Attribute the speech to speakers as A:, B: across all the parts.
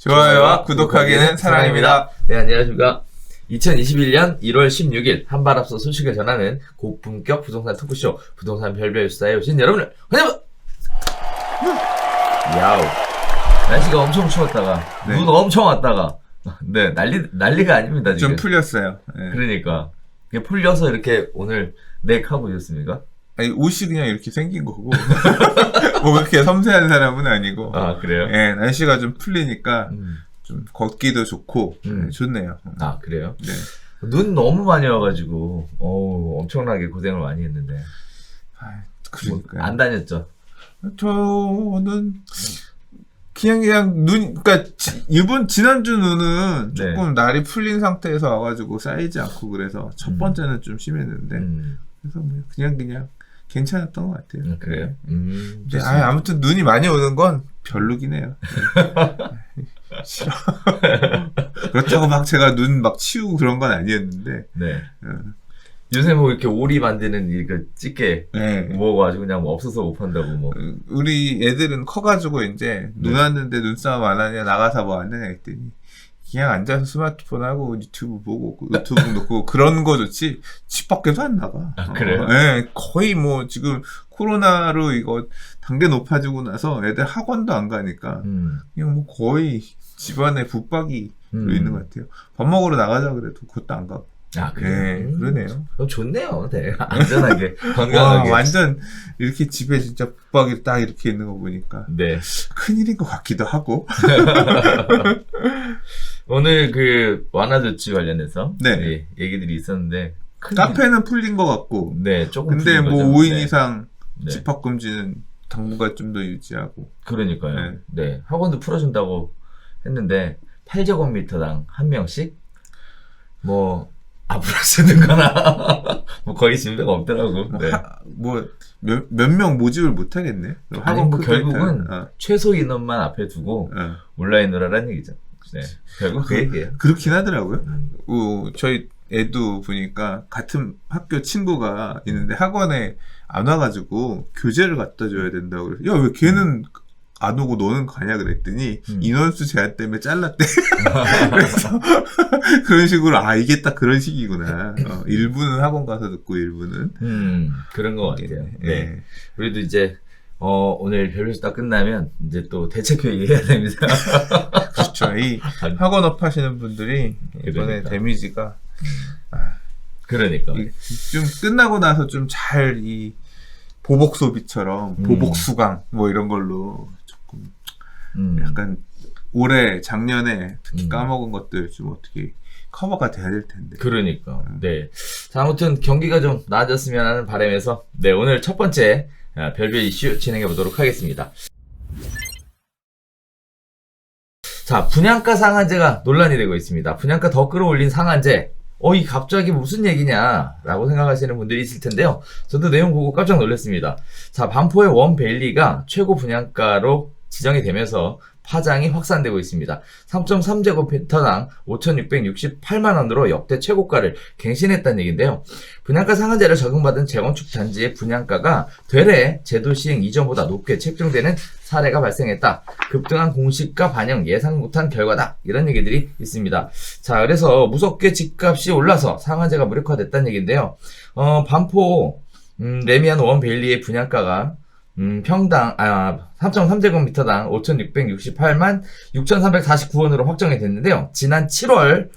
A: 좋아요와 구독하기는 사랑입니다.
B: 네, 안녕하십니까. 2021년 1월 16일 한발 앞서 소식을 전하는 고품격 부동산 토크쇼 부동산 별별 수다에 오신 여러분을 환영합니다. 야우. 날씨가 엄청 추웠다가
A: 네.
B: 눈 엄청 왔다가 네, 난리가 아닙니다, 지금.
A: 좀 풀렸어요. 네.
B: 그러니까 이게 풀려서 이렇게 오늘 넥 하고 오셨습니까?
A: 아니, 옷이 그냥 이렇게 생긴 거고 뭐 그렇게 섬세한 사람은 아니고.
B: 아, 그래요?
A: 네, 날씨가 좀 풀리니까 좀 걷기도 좋고 네, 좋네요.
B: 아, 그래요?
A: 네.
B: 눈 너무 많이 와가지고 엄청나게 고생을 많이 했는데
A: 아, 그러니까요.
B: 안 다녔죠?
A: 저는 그냥 그러니까 지난주 눈은 조금 날이 풀린 상태에서 와가지고 쌓이지 않고 그래서 첫 번째는 좀 심했는데 그래서 뭐 그냥 괜찮았던 것 같아요.
B: 그래요?
A: 네. 아무튼 눈이 많이 오는 건 별로긴 해요. 싫어. 그렇다고 막 제가 눈 막 치우고 그런 건 아니었는데.
B: 네. 요새 뭐 이렇게 오리 만드는 이거 집게
A: 네.
B: 먹어가지고 그냥 뭐 없어서 못 판다고 뭐.
A: 우리 애들은 커가지고 이제 눈 왔는데 눈싸움 안 하냐 나가서 뭐 안 하냐 했더니 그냥 앉아서 스마트폰 하고 유튜브 보고 노트북 놓고 그런 거 좋지 집 밖에도 안 나가.
B: 아, 그래요?
A: 네, 거의 뭐 지금 코로나로 이거 단계 높아지고 나서 애들 학원도 안 가니까 그냥 뭐 거의 집안에 붙박이로 있는 것 같아요. 밥 먹으러 나가자 그래도 그것도 안 가고.
B: 아, 그래요?
A: 네, 그러네요.
B: 좋네요. 네. 안전하게,
A: 와,
B: 건강하게.
A: 완전 이렇게 집에 진짜 붙박이 딱 이렇게 있는 거 보니까
B: 네.
A: 큰일인 것 같기도 하고.
B: 오늘 그 완화조치 관련해서
A: 네.
B: 얘기들이 있었는데
A: 카페는 풀린 것 같고.
B: 네, 조금
A: 근데
B: 풀린
A: 뭐
B: 거죠.
A: 5인
B: 네.
A: 이상
B: 네.
A: 집합금지는 당분간 좀 더 유지하고.
B: 그러니까요.
A: 네.
B: 네. 학원도 풀어준다고 했는데 8제곱미터당 한 명씩 뭐 앞으로 쓰는 거나 뭐 거의 진배가 없더라고. 네.
A: 몇 명 모집을 못 하겠네.
B: 아니 뭐 결국은
A: 어.
B: 최소 인원만 앞에 두고 온라인으로 하라는 얘기죠. 네. 결국 그 얘기예요.
A: 그렇긴 하더라고요. 저희 애도 보니까 같은 학교 친구가 있는데 학원에 안 와가지고 교재를 갖다 줘야 된다고 그래서 야, 왜 걔는 안 오고 너는 가냐 그랬더니 인원수 제한 때문에 잘랐대. 그래서 그런 식으로 이게 딱 그런 식이구나. 일부는 학원 가서 듣고 일부는
B: 그런 것 같아요. 네.
A: 네.
B: 우리도 이제 오늘 별별수다 끝나면 이제 또 대책회의 해야 됩니다.
A: 그렇죠. 이 학원업 하시는 분들이 이번에
B: 그러니까.
A: 데미지가
B: 그러니까
A: 좀 끝나고 나서 좀 잘 이 보복 소비처럼 보복 수강 뭐 이런 걸로 조금 약간 올해 작년에 특히 까먹은 것들 좀 어떻게 커버가 돼야 될 텐데.
B: 그러니까 네. 자, 아무튼 경기가 좀 나아졌으면 하는 바람에서 네, 오늘 첫 번째 별별 이슈 진행해 보도록 하겠습니다. 자, 분양가 상한제가 논란이 되고 있습니다. 분양가 더 끌어올린 상한제. 이 갑자기 무슨 얘기냐라고 생각하시는 분들이 있을 텐데요. 저도 내용 보고 깜짝 놀랐습니다. 자, 반포의 원밸리가 최고 분양가로 지정이 되면서 파장이 확산되고 있습니다. 3.3제곱미터당 5,668만원으로 역대 최고가를 갱신했다는 얘기인데요. 분양가 상한제를 적용받은 재건축 단지의 분양가가 되레 제도 시행 이전보다 높게 책정되는 사례가 발생했다. 급등한 공시가 반영 예상 못한 결과다. 이런 얘기들이 있습니다. 자, 그래서 무섭게 집값이 올라서 상한제가 무력화됐다는 얘기인데요. 반포 레미안 원밸리의 분양가가 평당 3.3제곱미터당 5,668만 6,349원으로 확정이 됐는데요. 지난 7월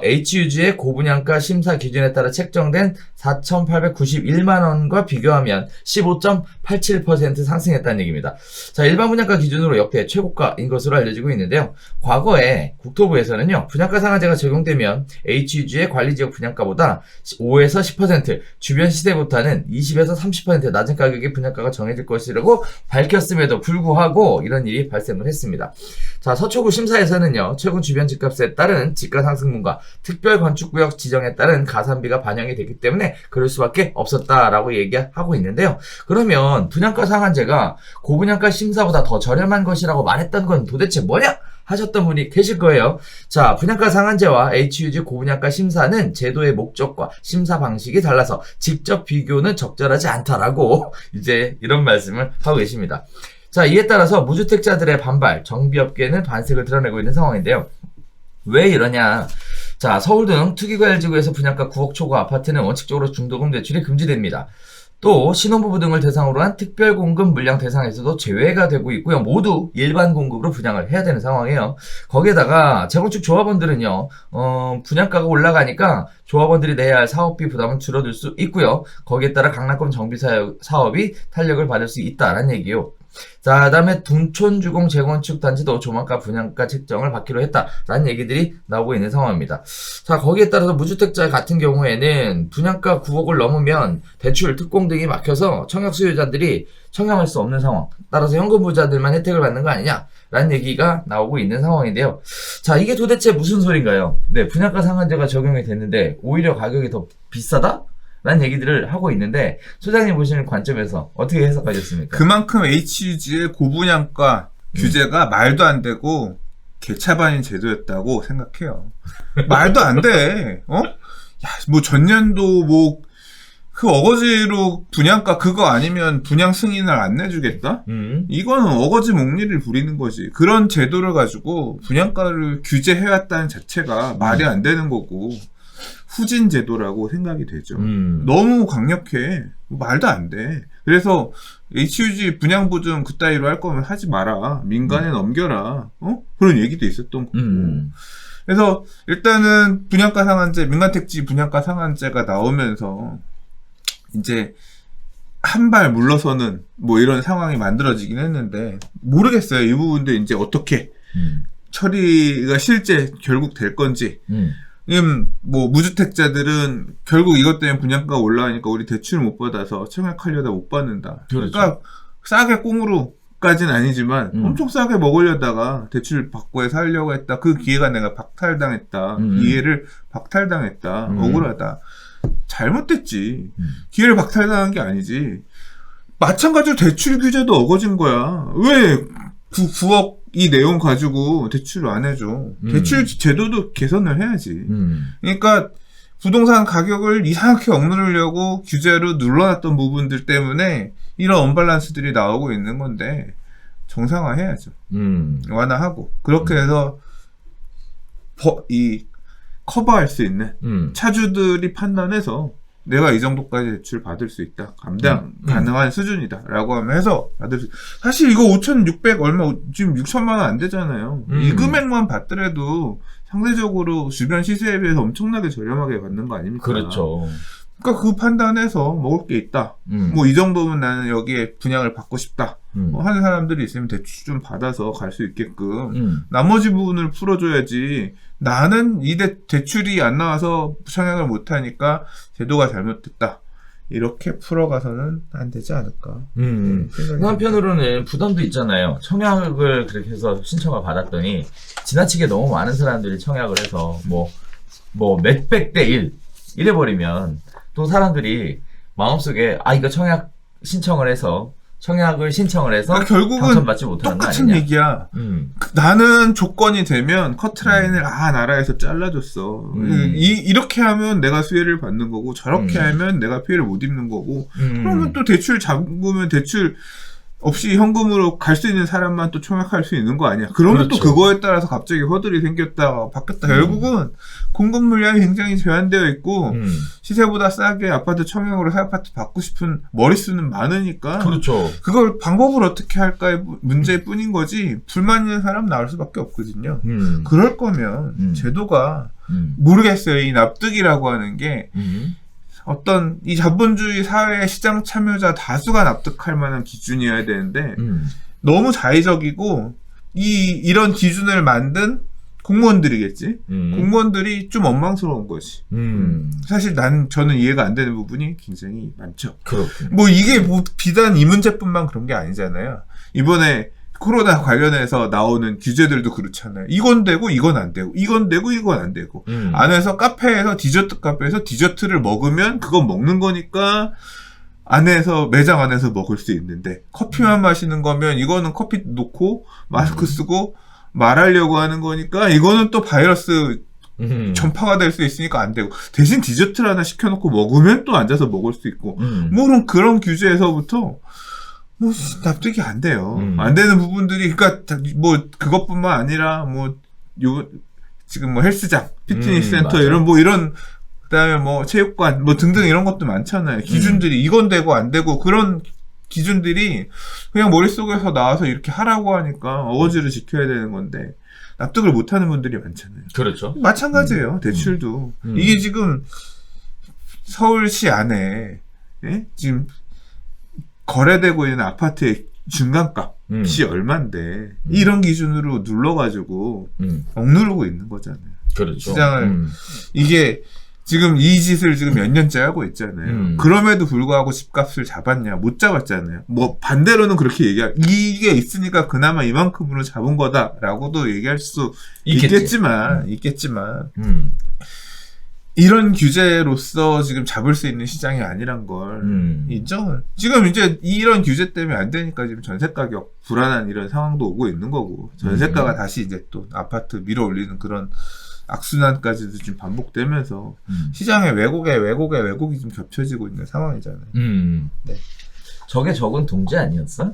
B: HUG의 고분양가 심사 기준에 따라 책정된 4,891만원과 비교하면 15.87% 상승했다는 얘기입니다. 자, 일반 분양가 기준으로 역대 최고가인 것으로 알려지고 있는데요. 과거에 국토부에서는요, 분양가 상한제가 적용되면 HUG의 관리지역 분양가보다 5에서 10%, 주변 시세보다는 20에서 30% 낮은 가격의 분양가가 정해질 것이라고 밝혔음에도 불구하고 이런 일이 발생을 했습니다. 자, 서초구 심사에서는요, 최근 주변 집값에 따른 집가 상승분과 특별 건축구역 지정에 따른 가산비가 반영이 됐기 때문에 그럴 수밖에 없었다라고 얘기하고 있는데요. 그러면 분양가 상한제가 고분양가 심사보다 더 저렴한 것이라고 말했던 건 도대체 뭐냐? 하셨던 분이 계실 거예요. 자, 분양가 상한제와 HUG 고분양가 심사는 제도의 목적과 심사 방식이 달라서 직접 비교는 적절하지 않다라고 이제 이런 말씀을 하고 계십니다. 자, 이에 따라서 무주택자들의 반발, 정비업계는 반색을 드러내고 있는 상황인데요. 왜 이러냐? 자, 서울 등 투기과열지구에서 분양가 9억 초과 아파트는 원칙적으로 중도금 대출이 금지됩니다. 또 신혼부부 등을 대상으로 한 특별공급 물량 대상에서도 제외가 되고 있고요. 모두 일반 공급으로 분양을 해야 되는 상황이에요. 거기에다가 재건축 조합원들은요. 분양가가 올라가니까 조합원들이 내야 할 사업비 부담은 줄어들 수 있고요. 거기에 따라 강남권 정비 사업이 탄력을 받을 수 있다라는 얘기요. 자, 그다음에 둔촌주공 재건축 단지도 조만간 분양가 책정을 받기로 했다라는 얘기들이 나오고 있는 상황입니다. 자, 거기에 따라서 무주택자 같은 경우에는 분양가 9억을 넘으면 대출, 특공 등이 막혀서 청약 수요자들이 청약할 수 없는 상황. 따라서 현금 부자들만 혜택을 받는 거 아니냐라는 얘기가 나오고 있는 상황인데요. 자, 이게 도대체 무슨 소린가요? 네, 분양가 상한제가 적용이 됐는데 오히려 가격이 더 비싸다? 라는 얘기들을 하고 있는데 소장님 보시는 관점에서 어떻게 해석하셨습니까?
A: 그만큼 HUG의 고분양가 규제가 말도 안 되고 개차반인 제도였다고 생각해요. 말도 안 돼. 야, 뭐 전년도 뭐 그 어거지로 분양가 그거 아니면 분양 승인을 안 내주겠다? 이거는 어거지 목리를 부리는 거지. 그런 제도를 가지고 분양가를 규제해왔다는 자체가 말이 안 되는 거고 후진 제도라고 생각이 되죠. 너무 강력해. 말도 안 돼. 그래서 HUG 분양보증 그따위로 할 거면 하지 마라. 민간에 넘겨라. 그런 얘기도 있었던 거고. 그래서 일단은 분양가 상한제, 민간택지 분양가 상한제가 나오면서 이제 한 발 물러서는 뭐 이런 상황이 만들어지긴 했는데 모르겠어요. 이 부분도 이제 어떻게 처리가 실제 결국 될 건지. 뭐 무주택자들은 결국 이것 때문에 분양가가 올라가니까 우리 대출을 못 받아서 청약하려다 못 받는다.
B: 그렇죠.
A: 그러니까 싸게 꽁으로까지는 아니지만 엄청 싸게 먹으려다가 대출 받고 해서 하려고 했다. 그 기회가 내가 박탈당했다. 기회를 박탈당했다. 억울하다. 잘못됐지. 기회를 박탈당한 게 아니지. 마찬가지로 대출 규제도 어거진 거야. 왜 9억 이 내용 가지고 대출을 안 해줘. 대출 제도도 개선을 해야지. 그러니까 부동산 가격을 이상하게 억누르려고 규제로 눌러놨던 부분들 때문에 이런 언밸런스들이 나오고 있는 건데 정상화해야죠. 완화하고 그렇게 해서 커버할 수 있는 차주들이 판단해서 내가 이 정도까지 대출 받을 수 있다. 감당 가능한 수준이다. 라고 하면 해서 받을 수 사실 이거 5,600 얼마 지금 6천만 원 안 되잖아요. 이 금액만 받더라도 상대적으로 주변 시세에 비해서 엄청나게 저렴하게 받는 거 아닙니까?
B: 그렇죠.
A: 그러니까 그 판단해서 먹을 게 있다. 뭐 이 정도면 나는 여기에 분양을 받고 싶다. 뭐 하는 사람들이 있으면 대출 좀 받아서 갈 수 있게끔 나머지 부분을 풀어줘야지. 나는 이 대출이 안 나와서 청약을 못하니까 제도가 잘못됐다. 이렇게 풀어가서는 안 되지 않을까.
B: 한편으로는 부담도 있잖아요. 청약을 그렇게 해서 신청을 받았더니 지나치게 너무 많은 사람들이 청약을 해서 뭐 몇백 대 1 이래버리면 또 사람들이 마음속에 이거 청약을 신청을 해서
A: 그러니까 결국은
B: 당첨받지 못하는 거
A: 똑같은
B: 아니냐.
A: 얘기야. 나는 조건이 되면 커트라인을 나라에서 잘라줬어. 이렇게 하면 내가 수혜를 받는 거고 저렇게 하면 내가 피해를 못 입는 거고 그러면 또 대출 잡으면 대출 없이 현금으로 갈 수 있는 사람만 또 청약할 수 있는 거 아니야. 그러면
B: 그렇죠.
A: 또 그거에 따라서 갑자기 허들이 생겼다 바뀌었다. 결국은 공급 물량이 굉장히 제한되어 있고 시세보다 싸게 아파트 청약으로 새 아파트 받고 싶은 머릿수는 많으니까
B: 그렇죠.
A: 그걸 방법을 어떻게 할까의 문제일 뿐인 거지 불만 있는 사람 나올 수밖에 없거든요. 그럴 거면 제도가 모르겠어요. 이 납득이라고 하는 게 어떤 이 자본주의 사회의 시장 참여자 다수가 납득할 만한 기준이어야 되는데 너무 자의적이고 이런 기준을 만든 공무원들이겠지. 공무원들이 좀 원망스러운 거지. 사실 저는 이해가 안 되는 부분이 굉장히 많죠.
B: 그렇군요.
A: 뭐 이게 뭐 비단 이 문제뿐만 그런 게 아니잖아요. 이번에 코로나 관련해서 나오는 규제들도 그렇잖아요. 이건 되고 이건 안 되고 이건 되고 이건 안 되고 안에서 카페에서 디저트 카페에서 디저트를 먹으면 그건 먹는 거니까 안에서 매장 안에서 먹을 수 있는데 커피만 마시는 거면 이거는 커피 놓고 마스크 쓰고 말하려고 하는 거니까 이거는 또 바이러스 전파가 될 수 있으니까 안 되고 대신 디저트를 하나 시켜놓고 먹으면 또 앉아서 먹을 수 있고 뭐 그런 규제에서부터 뭐 납득이 안 돼요.
B: 음.
A: 안 되는 부분들이 그러니까 뭐 그것뿐만 아니라 뭐 요 지금 뭐 헬스장, 피트니스 센터
B: 맞아.
A: 이런 그다음에 뭐 체육관 뭐 등등 이런 것도 많잖아요. 기준들이 이건 되고 안 되고 그런 기준들이 그냥 머릿속에서 나와서 이렇게 하라고 하니까 어거지를 지켜야 되는 건데 납득을 못 하는 분들이 많잖아요.
B: 그렇죠.
A: 마찬가지예요. 대출도. 이게 지금 서울시 안에 예? 지금 거래되고 있는 아파트의 중간값이 얼만데 이런 기준으로 눌러가지고 억누르고 있는 거잖아요.
B: 그렇죠.
A: 시장을 이게 지금 이 짓을 지금 몇 년째 하고 있잖아요. 그럼에도 불구하고 집값을 잡았냐? 못 잡았잖아요. 뭐 반대로는 그렇게 이게 있으니까 그나마 이만큼으로 잡은 거다라고도 얘기할 수 있겠지만 이런 규제로서 지금 잡을 수 있는 시장이 아니란 걸 인정을. 지금 이제 이런 규제 때문에 안 되니까 지금 전세 가격 불안한 이런 상황도 오고 있는 거고 전세가가 다시 이제 또 아파트 밀어 올리는 그런 악순환까지도 지금 반복되면서 시장의 왜곡이 좀 겹쳐지고 있는 상황이잖아요.
B: 네. 저게 적은 동지 아니었어?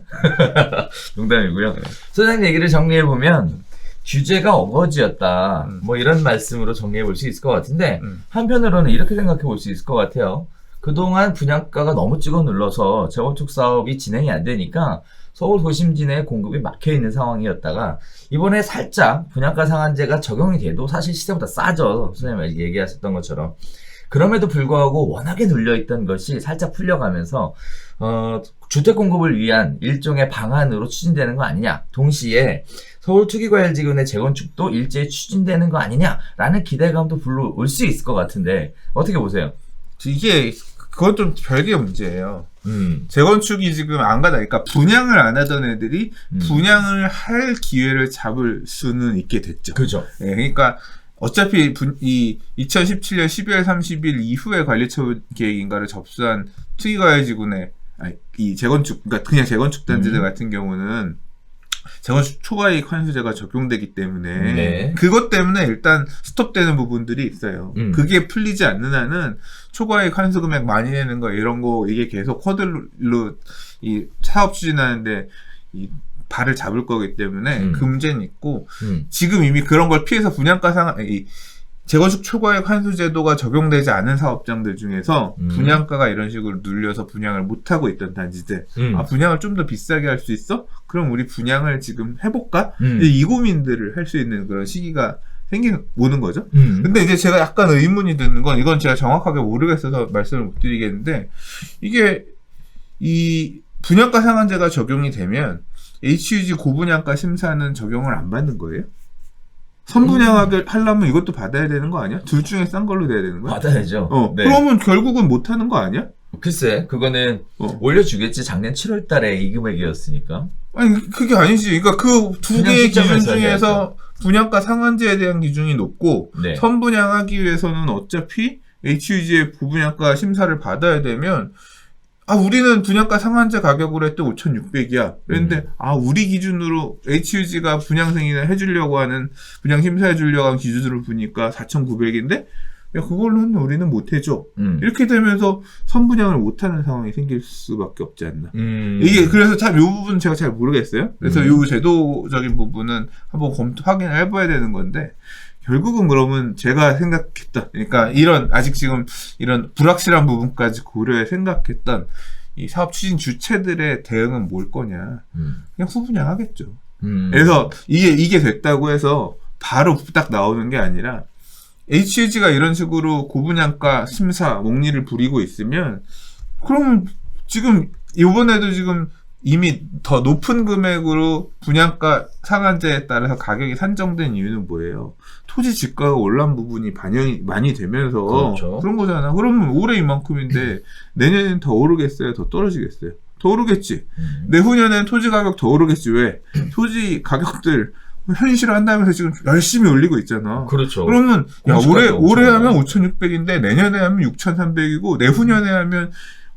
B: 농담이고요. 소장님 얘기를 정리해보면 규제가 어거지였다. 뭐 이런 말씀으로 정리해 볼 수 있을 것 같은데 한편으로는 이렇게 생각해 볼 수 있을 것 같아요. 그동안 분양가가 너무 찍어 눌러서 재건축 사업이 진행이 안 되니까 서울 도심지내에 공급이 막혀 있는 상황이었다가 이번에 살짝 분양가 상한제가 적용이 돼도 사실 시세보다 싸죠. 선생님 얘기하셨던 것처럼. 그럼에도 불구하고 워낙에 눌려있던 것이 살짝 풀려가면서 주택 공급을 위한 일종의 방안으로 추진되는 거 아니냐. 동시에 서울투기과열지구내 재건축도 일제히 추진되는 거 아니냐라는 기대감도 불러올 수 있을 것 같은데 어떻게 보세요?
A: 이게 그건 좀 별개의 문제예요. 재건축이 지금 안 가다니까 분양을 안 하던 애들이 분양을 할 기회를 잡을 수는 있게 됐죠.
B: 그죠.
A: 네, 그러니까 어차피 이 2017년 12월 30일 이후에 관리처분 계획인가를 접수한 투기과열지구내 이 재건축 그러니까 그냥 재건축 단지들 같은 경우는 재건축 초과이익 환수제가 적용되기 때문에
B: 네.
A: 그것 때문에 일단 스톱되는 부분들이 있어요. 그게 풀리지 않는 한은 초과이익 환수 금액 많이 내는 거 이런 거 이게 계속 코드로 이 사업 추진하는데 이 발을 잡을 거기 때문에 금제는 있고 지금 이미 그런 걸 피해서 분양가 상한 이 재건축 초과이익 환수 제도가 적용되지 않은 사업장들 중에서 분양가가 이런 식으로 눌려서 분양을 못 하고 있던 단지들 분양을 좀 더 비싸게 할 수 있어? 그럼 우리 분양을 지금 해볼까? 이 고민들을 할 수 있는 그런 시기가 오는 거죠. 근데 이제 제가 약간 의문이 드는 건 이건 제가 정확하게 모르겠어서 말씀을 못 드리겠는데 이게 이 분양가 상한제가 적용이 되면 HUG 고분양가 심사는 적용을 안 받는 거예요? 선분양을 하려면 이것도 받아야 되는 거 아니야? 둘 중에 싼 걸로 돼야 되는 거야?
B: 받아야죠. 네.
A: 그러면 결국은 못 하는 거 아니야?
B: 글쎄, 그거는 올려주겠지. 작년 7월 달에 이 금액이었으니까.
A: 아니, 그게 아니지. 그러니까 그 두 개의 기준 중에서 분양가 상한제에 대한 기준이 높고,
B: 네.
A: 선분양하기 위해서는 어차피 HUG의 부분양가 심사를 받아야 되면, 우리는 분양가 상한제 가격으로 했을 때 5,600이야. 그런데, 우리 기준으로 HUG가 분양 승인을 해주려고 하는, 분양 심사해주려고 하는 기준으로 보니까 4,900인데, 야, 그걸로는 우리는 못 해줘. 이렇게 되면서 선분양을 못하는 상황이 생길 수밖에 없지 않나. 이게, 그래서 참, 이 부분은 제가 잘 모르겠어요. 그래서 이 제도적인 부분은 한번 확인을 해봐야 되는 건데, 결국은 그러면 제가 생각했던, 그러니까 아직 지금 이런 불확실한 부분까지 고려해 생각했던 이 사업 추진 주체들의 대응은 뭘 거냐. 그냥 후분양하겠죠. 그래서 이게 됐다고 해서 바로 딱 나오는 게 아니라 HUG가 이런 식으로 고분양가 심사 목리를 부리고 있으면 그러면 지금 이번에도 지금 이미 더 높은 금액으로 분양가 상한제에 따라서 가격이 산정된 이유는 뭐예요? 토지 집가가 올라온 부분이 반영이 많이 되면서
B: 그렇죠.
A: 그런 거잖아. 그러면 올해 이만큼인데 내년엔 더 오르겠어요? 더 떨어지겠어요? 더 오르겠지. 내후년엔 토지 가격 더 오르겠지. 왜? 토지 가격들 현실화한다면서 지금 열심히 올리고 있잖아.
B: 그렇죠.
A: 그러면 올해 하면 5,600인데 내년에 하면 6,300이고 내후년에 하면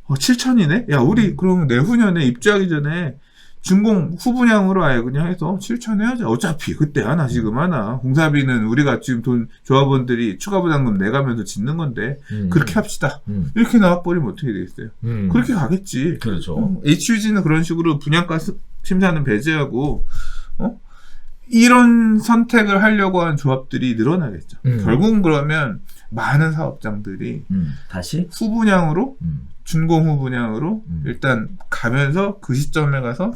A: 7,000이네? 야, 우리 그럼 내후년에 입주하기 전에 준공 후분양으로 아예 그냥 해서 실천해야죠. 어차피 그때 하나 지금 하나 공사비는 우리가 지금 돈 조합원들이 추가 부담금 내가면서 짓는 건데 그렇게 합시다. 이렇게 나와버리면 어떻게 되겠어요? 그렇게 가겠지.
B: 그렇죠.
A: HUG는 그런 식으로 분양가 심사는 배제하고 이런 선택을 하려고 하는 조합들이 늘어나겠죠. 결국은 그러면 많은 사업장들이
B: 다시
A: 후분양으로 준공 후분양으로
B: 음.
A: 일단 가면서 그 시점에 가서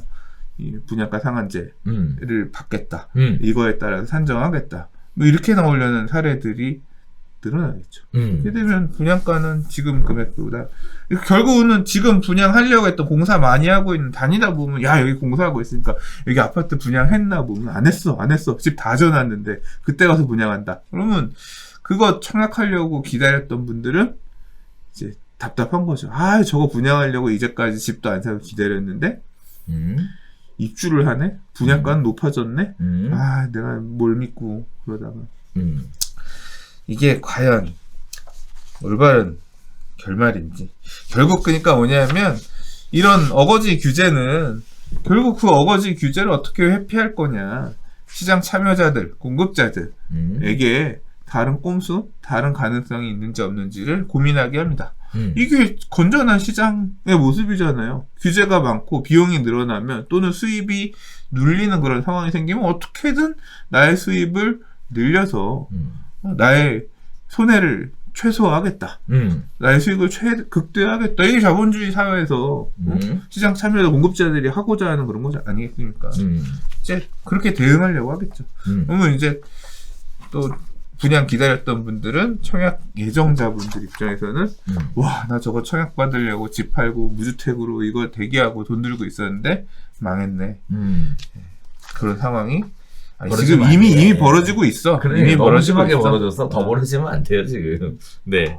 A: 이 분양가 상한제를 받겠다. 이거에 따라서 산정하겠다. 뭐 이렇게 나오려는 사례들이 늘어나겠죠. 그렇게 되면 분양가는 지금 금액보다 결국은 지금 분양하려고 했던 공사 많이 하고 있는 다니다 보면 야 여기 공사하고 있으니까 여기 아파트 분양했나 보면 안 했어 집 다 져놨는데 그때 가서 분양한다. 그러면 그거 청약하려고 기다렸던 분들은 이제 답답한 거죠. 아 저거 분양하려고 이제까지 집도 안 사고 기다렸는데 입주를 하네? 분양가는 높아졌네? 아 내가 뭘 믿고 그러다가 이게 과연 올바른 결말인지. 결국 그러니까 뭐냐면 이런 어거지 규제는 결국 그 어거지 규제를 어떻게 회피할 거냐. 시장 참여자들, 공급자들에게 다른 꼼수, 다른 가능성이 있는지 없는지를 고민하게 합니다. 이게 건전한 시장의 모습이잖아요. 규제가 많고 비용이 늘어나면 또는 수입이 눌리는 그런 상황이 생기면 어떻게든 나의 수입을 늘려서 나의 손해를 최소화하겠다. 나의 수익을 극대화하겠다. 이게 자본주의 사회에서 시장 참여자 공급자들이 하고자 하는 그런 거지 아니겠습니까? 이제 그렇게 대응하려고 하겠죠. 그러면 이제 또 분양 기다렸던 분들은 청약 예정자분들 입장에서는 와, 나 저거 청약 받으려고 집 팔고 무주택으로 이거 대기하고 돈 들고 있었는데 망했네. 그런 상황이 지금 이미 벌어지고 있어.
B: 그래,
A: 이미
B: 너무
A: 벌어지고
B: 심하게
A: 있어.
B: 벌어졌어. 더 벌어지면 안 돼요 지금. 네.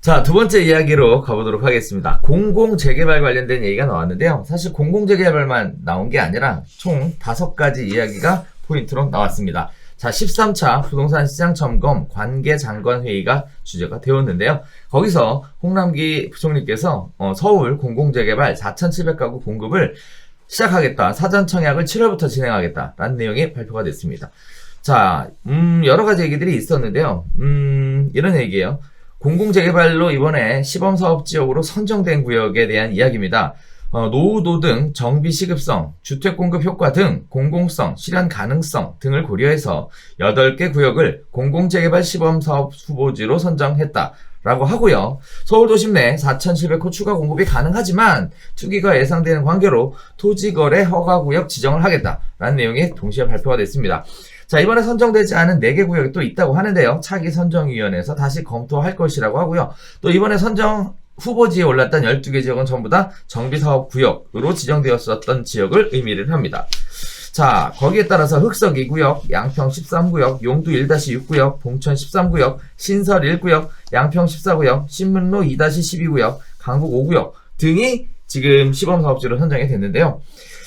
B: 자, 두 번째 이야기로 가보도록 하겠습니다. 공공재개발 관련된 얘기가 나왔는데요. 사실 공공재개발만 나온 게 아니라 총 5가지 이야기가 포인트로 나왔습니다. 자, 13차 부동산 시장 점검 관계장관회의가 주제가 되었는데요. 거기서 홍남기 부총리께서 서울 공공재개발 4,700가구 공급을 시작하겠다. 사전 청약을 7월부터 진행하겠다라는 내용이 발표가 됐습니다. 자, 여러 가지 얘기들이 있었는데요. 이런 얘기예요. 공공재개발로 이번에 시범사업지역으로 선정된 구역에 대한 이야기입니다. 노후도 등 정비 시급성, 주택 공급 효과 등 공공성, 실현 가능성 등을 고려해서 8개 구역을 공공재개발 시범사업 후보지로 선정했다. 라고 하고요. 서울 도심 내 4,700호 추가 공급이 가능하지만 투기가 예상되는 관계로 토지거래 허가구역 지정을 하겠다라는 내용이 동시에 발표가 됐습니다. 자, 이번에 선정되지 않은 4개 구역이 또 있다고 하는데요. 차기 선정위원회에서 다시 검토할 것이라고 하고요. 또 이번에 선정 후보지에 올랐던 12개 지역은 전부 다 정비사업 구역으로 지정되었었던 지역을 의미를 합니다. 자, 거기에 따라서 흑석 2구역, 양평 13구역, 용두 1-6구역, 봉천 13구역, 신설 1구역, 양평 14구역, 신문로 2-12구역, 강북 5구역 등이 지금 시범사업지로 선정이 됐는데요.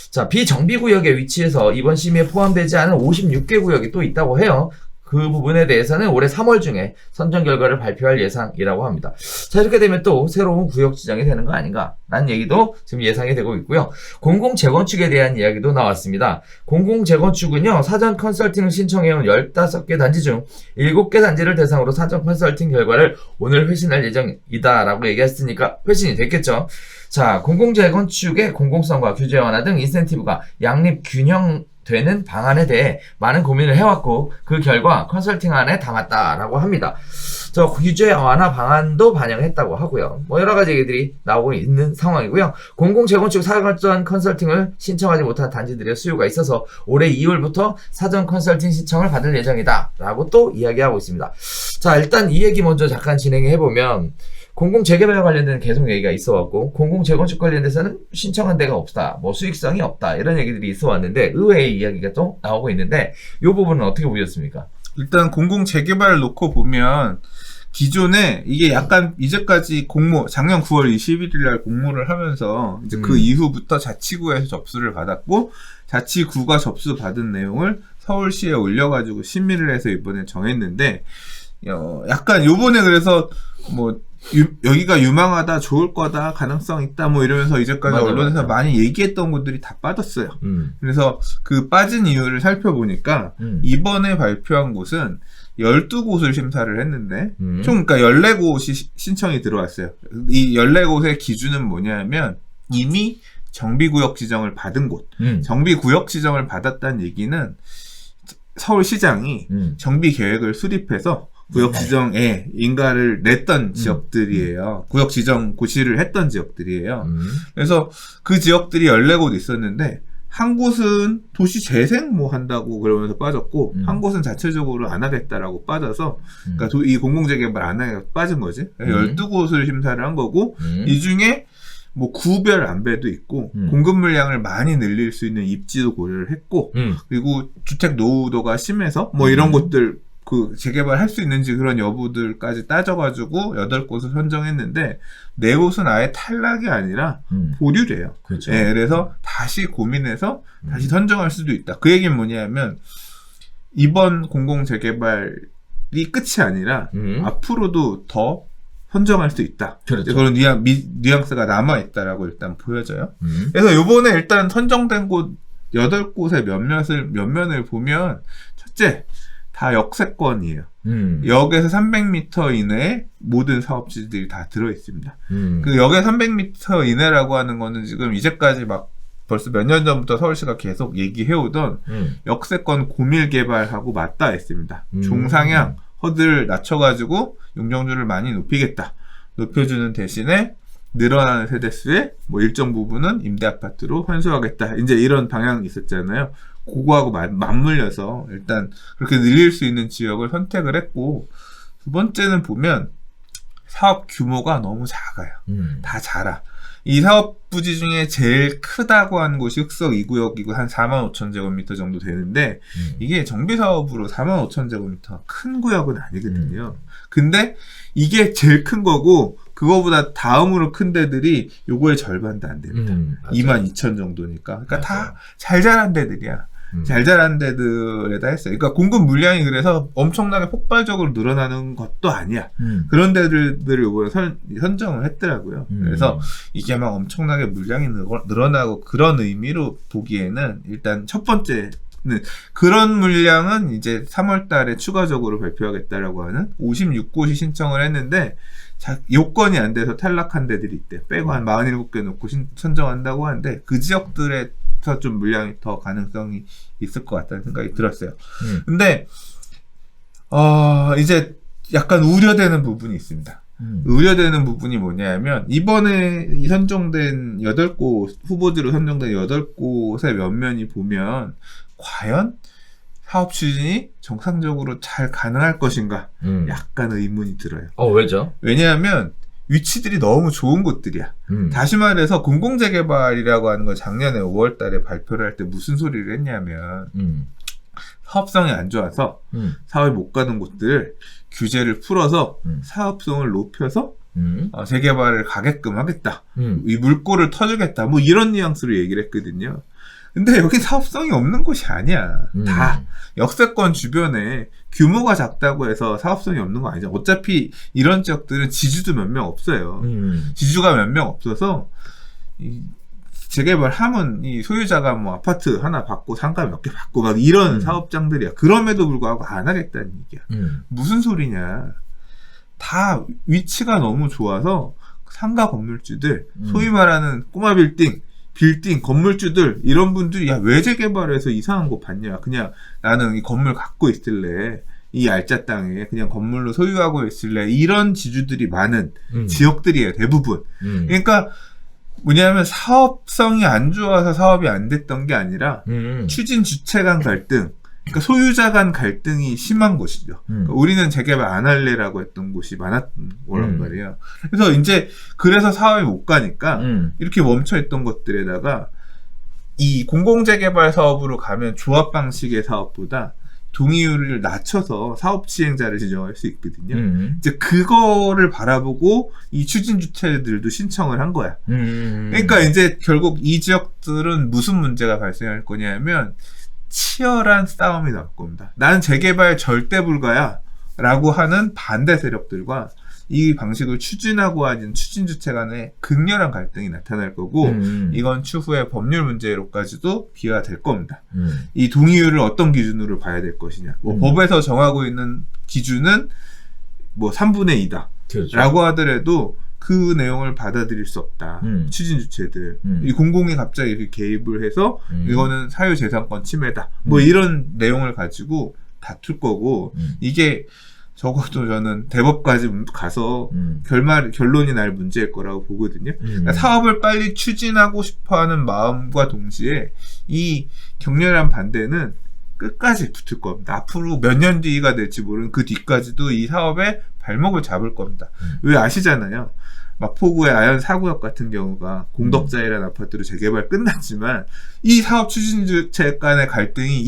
B: 자, 비정비구역에 위치해서 이번 심의에 포함되지 않은 56개 구역이 또 있다고 해요. 그 부분에 대해서는 올해 3월 중에 선정 결과를 발표할 예상이라고 합니다. 자, 이렇게 되면 또 새로운 구역 지정이 되는 거 아닌가? 라는 얘기도 지금 예상이 되고 있고요. 공공재건축에 대한 이야기도 나왔습니다. 공공재건축은요, 사전 컨설팅을 신청해온 15개 단지 중 7개 단지를 대상으로 사전 컨설팅 결과를 오늘 회신할 예정이다 라고 얘기했으니까 회신이 됐겠죠. 자, 공공재건축의 공공성과 규제 완화 등 인센티브가 양립 균형 되는 방안에 대해 많은 고민을 해왔고 그 결과 컨설팅안에 담았다라고 합니다. 저 규제 완화 방안도 반영했다고 하고요. 뭐 여러 가지 얘기들이 나오고 있는 상황이고요. 공공재건축 사전 컨설팅을 신청하지 못한 단지들의 수요가 있어서 올해 2월부터 사전 컨설팅 신청을 받을 예정이다라고 또 이야기하고 있습니다. 자, 일단 이 얘기 먼저 잠깐 진행해보면 공공재개발 관련된 계속 얘기가 있어왔고 공공재건축 관련돼서는 신청한 데가 없다, 뭐 수익성이 없다 이런 얘기들이 있어왔는데 의외의 이야기가 또 나오고 있는데 이 부분은 어떻게 보셨습니까?
A: 일단 공공재개발을 놓고 보면 기존에 이게 약간 이제까지 작년 9월 21일 날 공모를 하면서 이제 그 이후부터 자치구에서 접수를 받았고 자치구가 접수 받은 내용을 서울시에 올려가지고 심의를 해서 이번에 정했는데 약간 요번에 그래서 뭐 여기가 유망하다, 좋을 거다, 가능성 있다, 뭐 이러면서 이제까지
B: 맞아,
A: 언론에서
B: 맞아.
A: 많이 얘기했던 곳들이 다 빠졌어요. 그래서 그 빠진 이유를 살펴보니까 이번에 발표한 곳은 12곳을 심사를 했는데 총 그러니까 14곳이 신청이 들어왔어요. 이 14곳의 기준은 뭐냐면 이미 정비구역 지정을 받은 곳. 정비구역 지정을 받았다는 얘기는 서울시장이 정비 계획을 수립해서 구역 지정에 인가를 냈던 지역들이에요. 구역 지정 고시를 했던 지역들이에요. 그래서 그 지역들이 14곳 있었는데 한 곳은 도시 재생 뭐 한다고 그러면서 빠졌고 한 곳은 자체적으로 안 하겠다라고 빠져서 그러니까 이 공공재개발 안 하겠다 빠진 거지. 12곳을 심사를 한 거고 이 중에 뭐 구별 안배도 있고 공급 물량을 많이 늘릴 수 있는 입지도 고려를 했고 그리고 주택 노후도가 심해서 뭐 이런 것들 그 재개발할 수 있는지 그런 여부들까지 따져가지고 8곳을 선정했는데 4곳은 아예 탈락이 아니라 보류래요.
B: 그렇죠.
A: 예, 그래서 다시 고민해서 다시 선정할 수도 있다. 그 얘기는 뭐냐면 이번 공공재개발이 끝이 아니라 앞으로도 더 선정할 수 있다.
B: 그렇죠.
A: 그런 뉘앙스가 남아있다라고 일단 보여져요. 그래서 요번에 일단 선정된 곳 8곳의 면면을 보면 첫째, 다 역세권이에요. 역에서 300m 이내에 모든 사업지들이 다 들어있습니다. 그 역에 300m 이내라고 하는 거는 지금 이제까지 막 벌써 몇 년 전부터 서울시가 계속 얘기해오던 역세권 고밀 개발하고 맞닿아 있습니다. 중상향 허들을 낮춰가지고 용적률을 많이 높이겠다. 높여주는 대신에 늘어나는 세대수의 뭐 일정 부분은 임대아파트로 환수하겠다. 이제 이런 방향이 있었잖아요. 그거하고 맞물려서 일단 그렇게 늘릴 수 있는 지역을 선택을 했고 두 번째는 보면 사업 규모가 너무 작아요. 다 작아. 이 사업 부지 중에 제일 크다고 하는 곳이 흑석 2구역이고 한 45,000제곱미터 정도 되는데 이게 정비사업으로 45,000제곱미터가 큰 구역은 아니거든요. 근데 이게 제일 큰 거고 그거보다 다음으로 큰 데들이 요거의 절반도 안 됩니다. 22,000 정도니까. 그러니까 다 잘 자란 데들이야. 잘 자란 데들에다 했어요. 그러니까 공급 물량이 그래서 엄청나게 폭발적으로 늘어나는 것도 아니야. 그런 데들을 요번에 선정을 했더라고요. 그래서 이게 막 엄청나게 물량이 늘어나고 그런 의미로 보기에는 일단 첫 번째는 그런 물량은 이제 3월 달에 추가적으로 발표하겠다라고 하는 56곳이 신청을 했는데 요건이 안 돼서 탈락한 데들이 있대. 빼고 한 47개 놓고 선정한다고 하는데 그 지역들에서 좀 물량이 더 가능성이 있을 것 같다는 생각이 들었어요. 근데 이제 약간 우려되는 부분이 있습니다. 우려되는 부분이 뭐냐면 이번에 선정된 8곳 후보지로 선정된 8곳의 면면이 보면 과연 사업 추진이 정상적으로 잘 가능할 것인가 약간 의문이 들어요.
B: 왜죠?
A: 왜냐하면 위치들이 너무 좋은 곳들이야. 다시 말해서 공공재개발이라고 하는 걸 작년에 5월 달에 발표를 할 때 무슨 소리를 했냐면 사업성이 안 좋아서 사업이 못 가는 곳들을 규제를 풀어서 사업성을 높여서 재개발을 가게끔 하겠다. 이 물꼬를 터주겠다. 뭐 이런 뉘앙스로 얘기를 했거든요. 근데 여기 사업성이 없는 곳이 아니야. 다 역세권 주변에 규모가 작다고 해서 사업성이 없는 거 아니죠. 어차피 이런 지역들은 지주도 몇 명 없어요. 지주가 몇 명 없어서 재개발하면 이 소유자가 뭐 아파트 하나 받고 상가 몇 개 받고 막 이런 사업장들이야. 그럼에도 불구하고 안 하겠다는 얘기야. 무슨 소리냐. 다 위치가 너무 좋아서 상가 건물주들, 소위 말하는 꼬마 빌딩, 건물주들, 이런 분들이, 야, 왜 재개발해서 이상한 거 받냐. 그냥 나는 이 건물 갖고 있을래. 이 알짜 땅에 그냥 건물로 소유하고 있을래. 이런 지주들이 많은 지역들이에요, 대부분. 그러니까, 뭐냐면 사업성이 안 좋아서 사업이 안 됐던 게 아니라, 추진 주체 간 갈등, 그러니까 소유자 간 갈등이 심한 곳이죠. 그러니까 우리는 재개발 안 할래라고 했던 곳이 많았던 거란 말이에요. 그래서 이제 그래서 사업이 못 가니까 이렇게 멈춰있던 것들에다가 이 공공재개발 사업으로 가면 조합 방식의 사업보다 동의율을 낮춰서 사업 시행자를 지정할 수 있거든요. 이제 그거를 바라보고 이 추진 주체들도 신청을 한 거야. 그러니까 이제 결국 이 지역들은 무슨 문제가 발생할 거냐면 치열한 싸움이 나올 겁니다. 나는 재개발 절대 불가야 라고 하는 반대 세력들과 이 방식을 추진하고 하는 추진 주체 간에 극렬한 갈등이 나타날 거고 이건 추후에 법률 문제로까지도 비화가 될 겁니다. 이 동의율을 어떤 기준으로 봐야 될 것이냐. 뭐 법에서 정하고 있는 기준은 뭐 3분의 2다.
B: 그렇죠.
A: 라고 하더라도 그 내용을 받아들일 수 없다. 추진 주체들. 이 공공이 갑자기 이렇게 개입을 해서 이거는 사유재산권 침해다. 뭐 이런 내용을 가지고 다툴 거고 이게 적어도 저는 대법까지 가서 결론이 날 문제일 거라고 보거든요. 그러니까 사업을 빨리 추진하고 싶어하는 마음과 동시에 이 격렬한 반대는 끝까지 붙을 겁니다. 앞으로 몇 년 뒤가 될지 모르는 그 뒤까지도 이 사업에 발목을 잡을 겁니다. 왜 아시잖아요. 마포구의 아현 4구역 같은 경우가 공덕자이라는 아파트로 재개발 끝났지만 이 사업 추진주체 간의 갈등이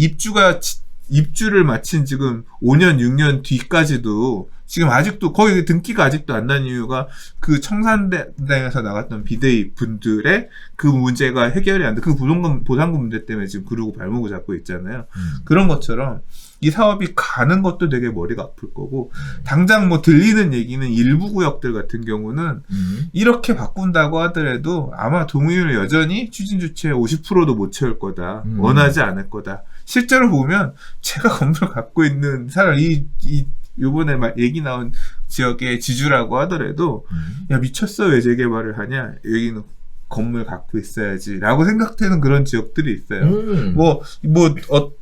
A: 입주를 마친 지금 5년, 6년 뒤까지도 지금 아직도 거의 등기가 아직도 안 난 이유가 그 청산대에서 나갔던 비대위 분들의 그 문제가 해결이 안 돼. 그 보상금 문제 때문에 지금 그러고 발목을 잡고 있잖아요. 그런 것처럼 이 사업이 가는 것도 되게 머리가 아플 거고 당장 뭐 들리는 얘기는 일부 구역들 같은 경우는 이렇게 바꾼다고 하더라도 아마 동의율 여전히 추진 주체 50%도 못 채울 거다. 원하지 않을 거다. 실제로 보면 제가 건물 갖고 있는 사람 요번에 얘기 나온 지역의 지주라고 하더라도 야 미쳤어 왜 재개발을 하냐 여기는 건물 갖고 있어야지 라고 생각되는 그런 지역들이 있어요.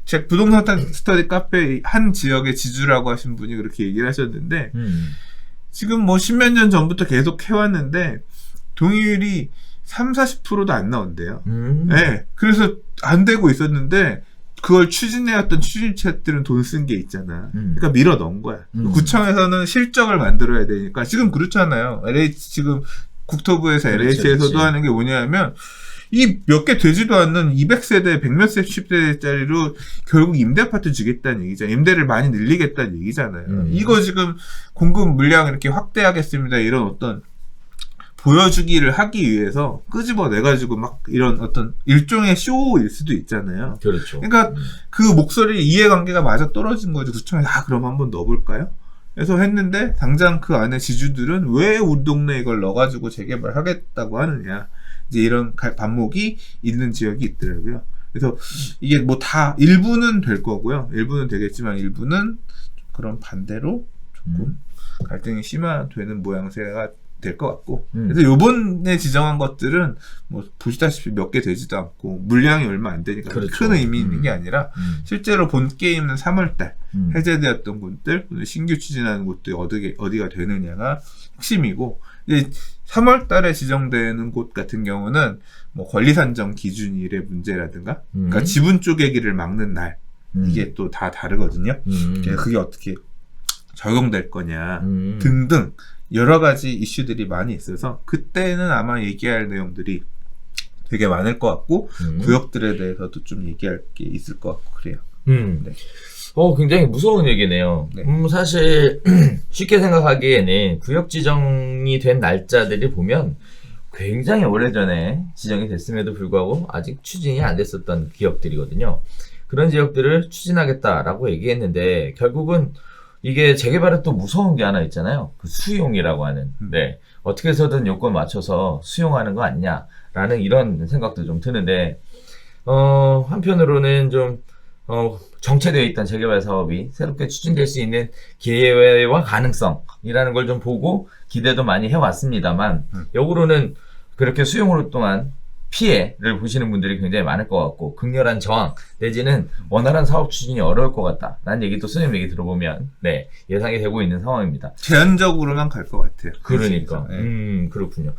A: 제 부동산 스터디 카페 한 지역의 지주라고 하신 분이 그렇게 얘기를 하셨는데 지금 뭐 십몇 년 전부터 계속 해왔는데 동의율이 30-40%도 안 나온대요. 네, 그래서 안 되고 있었는데 그걸 추진해왔던 추진체들은 돈 쓴 게 있잖아. 그러니까 밀어 넣은 거야. 구청에서는 실적을 만들어야 되니까 지금 그렇잖아요. 지금 국토부에서 LH에서도 하는 게 뭐냐면 이 몇 개 되지도 않는 200세대, 100몇 세대짜리로 결국 임대 아파트 주겠다는 얘기잖아요. 임대를 많이 늘리겠다는 얘기잖아요. 이거 지금 공급 물량 이렇게 확대하겠습니다. 이런 어떤 보여주기를 하기 위해서 끄집어내가지고 막 이런 어떤 일종의 쇼일 수도 있잖아요.
B: 그렇죠.
A: 그러니까 그 목소리 이해관계가 맞아 떨어진 거지. 구청에서 그럼 한번 넣어볼까요? 그래서 했는데 당장 그 안에 지주들은 왜 우리 동네 이걸 넣어가지고 재개발하겠다고 하느냐. 이제 이런 반목이 있는 지역이 있더라고요. 그래서 이게 뭐 다 일부는 될 거고요. 일부는 되겠지만 일부는 그런 반대로 조금 갈등이 심화되는 모양새가 될 것 같고 그래서 요번에 지정한 것들은 뭐 보시다시피 몇 개 되지도 않고 물량이 얼마 안 되니까
B: 그렇죠.
A: 큰 의미 있는 게 아니라 실제로 본 게임은 3월달 해제되었던 곳들 신규 추진하는 곳들이 어디가 되느냐가 핵심이고 이제 3월달에 지정되는 곳 같은 경우는 뭐 권리산정 기준일의 문제라든가 그러니까 지분 쪼개기를 막는 날 이게 또 다 다르거든요. 그게 어떻게 적용될 거냐 등등 여러 가지 이슈들이 많이 있어서 그때는 아마 얘기할 내용들이 되게 많을 것 같고 구역들에 대해서도 좀 얘기할 게 있을 것 같고 그래요. 네.
B: 굉장히 무서운 얘기네요.
A: 네.
B: 사실 쉽게 생각하기에는 구역 지정이 된 날짜들이 보면 굉장히 오래전에 지정이 됐음에도 불구하고 아직 추진이 안 됐었던 지역들이거든요. 그런 지역들을 추진하겠다라고 얘기했는데 결국은 이게 재개발에 또 무서운 게 하나 있잖아요. 그 수용이라고 하는. 네. 어떻게 해서든 요건 맞춰서 수용하는 거 아니냐라는 이런 생각도 좀 드는데, 한편으로는 좀, 정체되어 있던 재개발 사업이 새롭게 추진될 수 있는 기회와 가능성이라는 걸 좀 보고 기대도 많이 해왔습니다만, 역으로는 그렇게 수용으로 동안 피해를 보시는 분들이 굉장히 많을 것 같고 극렬한 저항 내지는 원활한 사업 추진이 어려울 것 같다 라는 얘기도 선생님 얘기 들어보면 네 예상이 되고 있는 상황입니다.
A: 제한적으로만 갈 것 같아요.
B: 그러니까
A: 네.
B: 그렇군요.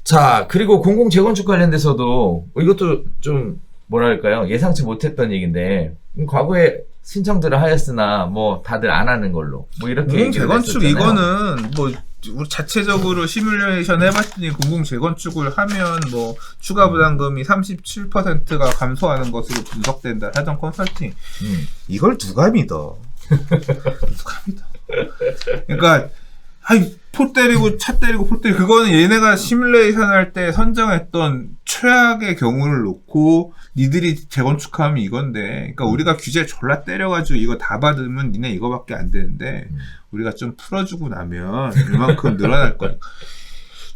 B: 자 그리고 공공 재건축 관련돼서도 이것도 좀 뭐랄까요 예상치 못했던 얘기인데 과거에 신청들을 하였으나 뭐 다들 안 하는 걸로 뭐 이렇게
A: 공공 재건축
B: 했었잖아요.
A: 이거는 뭐 우리 자체적으로 시뮬레이션 해봤더니 공공 재건축을 하면 뭐 추가 부담금이 37%가 감소하는 것으로 분석된다 하던 컨설팅 이걸 누가 믿어? 누가 믿어? 그러니까 아이, 포 때리고, 차 때리고, 포 때리고, 그거는 얘네가 시뮬레이션 할 때 선정했던 최악의 경우를 놓고, 니들이 재건축하면 이건데, 그러니까 우리가 규제 졸라 때려가지고 이거 다 받으면 니네 이거밖에 안 되는데, 우리가 좀 풀어주고 나면 이만큼 늘어날 거야.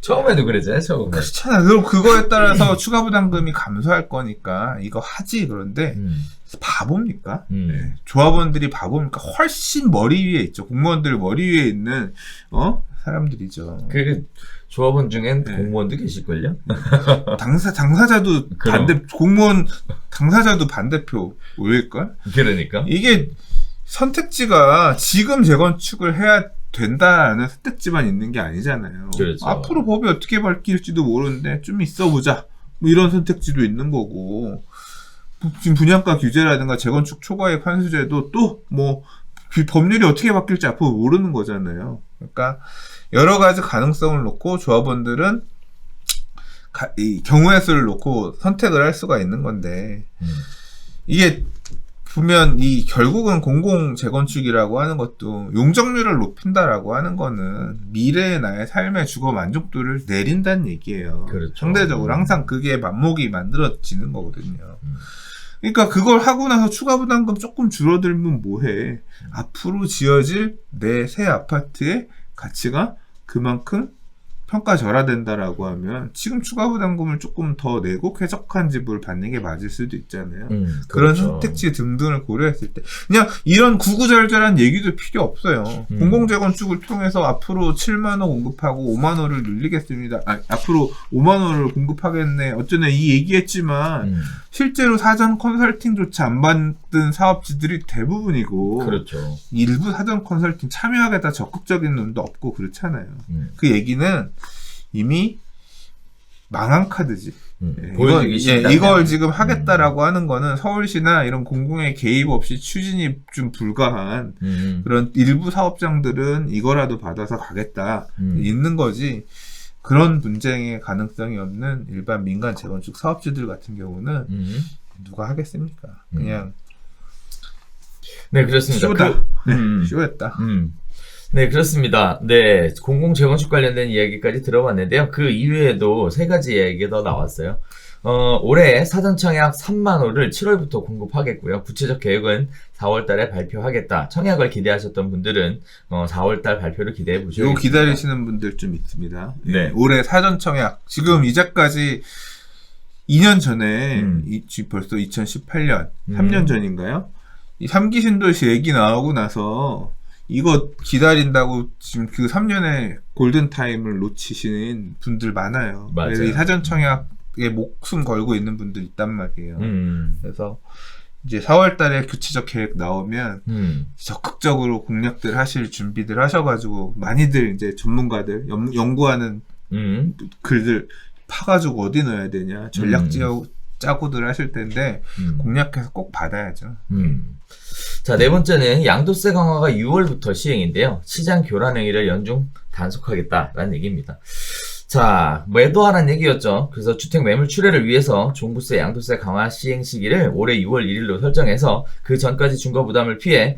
B: 처음에도 그랬잖아요, 처음에.
A: 그렇잖아. 그럼 그거에 따라서 추가 부담금이 감소할 거니까, 이거 하지. 그런데, 바보입니까? 네. 조합원들이 바보입니까? 훨씬 머리 위에 있죠. 공무원들 머리 위에 있는 사람들이죠.
B: 그 조합원 중엔
A: 네.
B: 공무원도 계실걸요?
A: 당사자도 공무원 당사자도 반대표 올릴걸?
B: 그러니까.
A: 이게 선택지가 지금 재건축을 해야 된다라는 선택지만 있는 게 아니잖아요.
B: 그렇죠.
A: 앞으로 법이 어떻게 바뀔지도 모르는데 좀 있어 보자. 뭐 이런 선택지도 있는 거고. 지금 분양가 규제라든가 재건축 초과액 환수제도 또 뭐 법률이 어떻게 바뀔지 앞으로 모르는 거잖아요. 그러니까 여러 가지 가능성을 놓고 조합원들은 이 경우의 수를 놓고 선택을 할 수가 있는 건데 이게 보면 이 결국은 공공 재건축이라고 하는 것도 용적률을 높인다라고 하는 거는 미래의 나의 삶의 주거 만족도를 내린다는 얘기예요.
B: 그렇죠.
A: 상대적으로 항상 그게 맞목이 만들어지는 거거든요. 그러니까 그걸 하고 나서 추가 부담금 조금 줄어들면 뭐해? 앞으로 지어질 내 새 아파트의 가치가 그만큼 평가절하된다라고 하면 지금 추가 부담금을 조금 더 내고 쾌적한 집을 받는 게 맞을 수도 있잖아요. 그런
B: 그렇죠.
A: 선택지 등등을 고려했을 때 그냥 이런 구구절절한 얘기도 필요 없어요. 공공재건축을 통해서 앞으로 7만 원 공급하고 5만 원을 늘리겠습니다. 앞으로 5만 원을 공급하겠네. 어쩌네 이 얘기했지만 실제로 사전 컨설팅조차 안 받은 사업지들이 대부분이고
B: 그렇죠.
A: 일부 사전 컨설팅 참여하겠다 적극적인 놈도 없고 그렇잖아요. 그 얘기는 이미 망한 카드지.
B: 보여주기 싫다.
A: 이걸 지금 하겠다라고 하는 거는 서울시나 이런 공공의 개입 없이 추진이 좀 불가한 그런 일부 사업장들은 이거라도 받아서 가겠다 있는 거지. 그런 분쟁의 가능성이 없는 일반 민간 재건축 사업주들 같은 경우는 누가 하겠습니까? 그냥
B: 네, 그렇습니다.
A: 쇼다. 쇼였다.
B: 네, 그렇습니다. 네, 공공 재건축 관련된 이야기까지 들어봤는데요. 그 이외에도 세 가지 이야기가 더 나왔어요. 올해 사전 청약 3만 호를 7월부터 공급하겠고요. 구체적 계획은 4월 달에 발표하겠다. 청약을 기대하셨던 분들은 4월 달 발표를 기대해 보시죠.
A: 요 기다리시는 분들 좀 있습니다.
B: 네.
A: 올해 사전 청약 지금 이제까지 2년 전에 벌써 2018년 3년 전인가요? 이 3기 신도시 얘기 나오고 나서 이거 기다린다고 지금 그 3년의 골든타임을 놓치시는 분들 많아요.
B: 맞아요.
A: 그래서 이 사전 청약에 목숨 걸고 있는 분들 있단 말이에요. 그래서 이제 4월 달에 구체적 계획 나오면 적극적으로 공략들 하실 준비들 하셔가지고 많이들 이제 전문가들 연구하는 글들 파가지고 어디 넣어야 되냐 전략 짜고들 하실 텐데 공략해서 꼭 받아야죠.
B: 자, 네 번째는 양도세 강화가 6월부터 시행인데요. 시장 교란 행위를 연중 단속하겠다라는 얘기입니다. 자, 매도하라는 얘기였죠. 그래서 주택 매물 출회를 위해서 종부세, 양도세 강화 시행 시기를 올해 6월 1일로 설정해서 그 전까지 중과 부담을 피해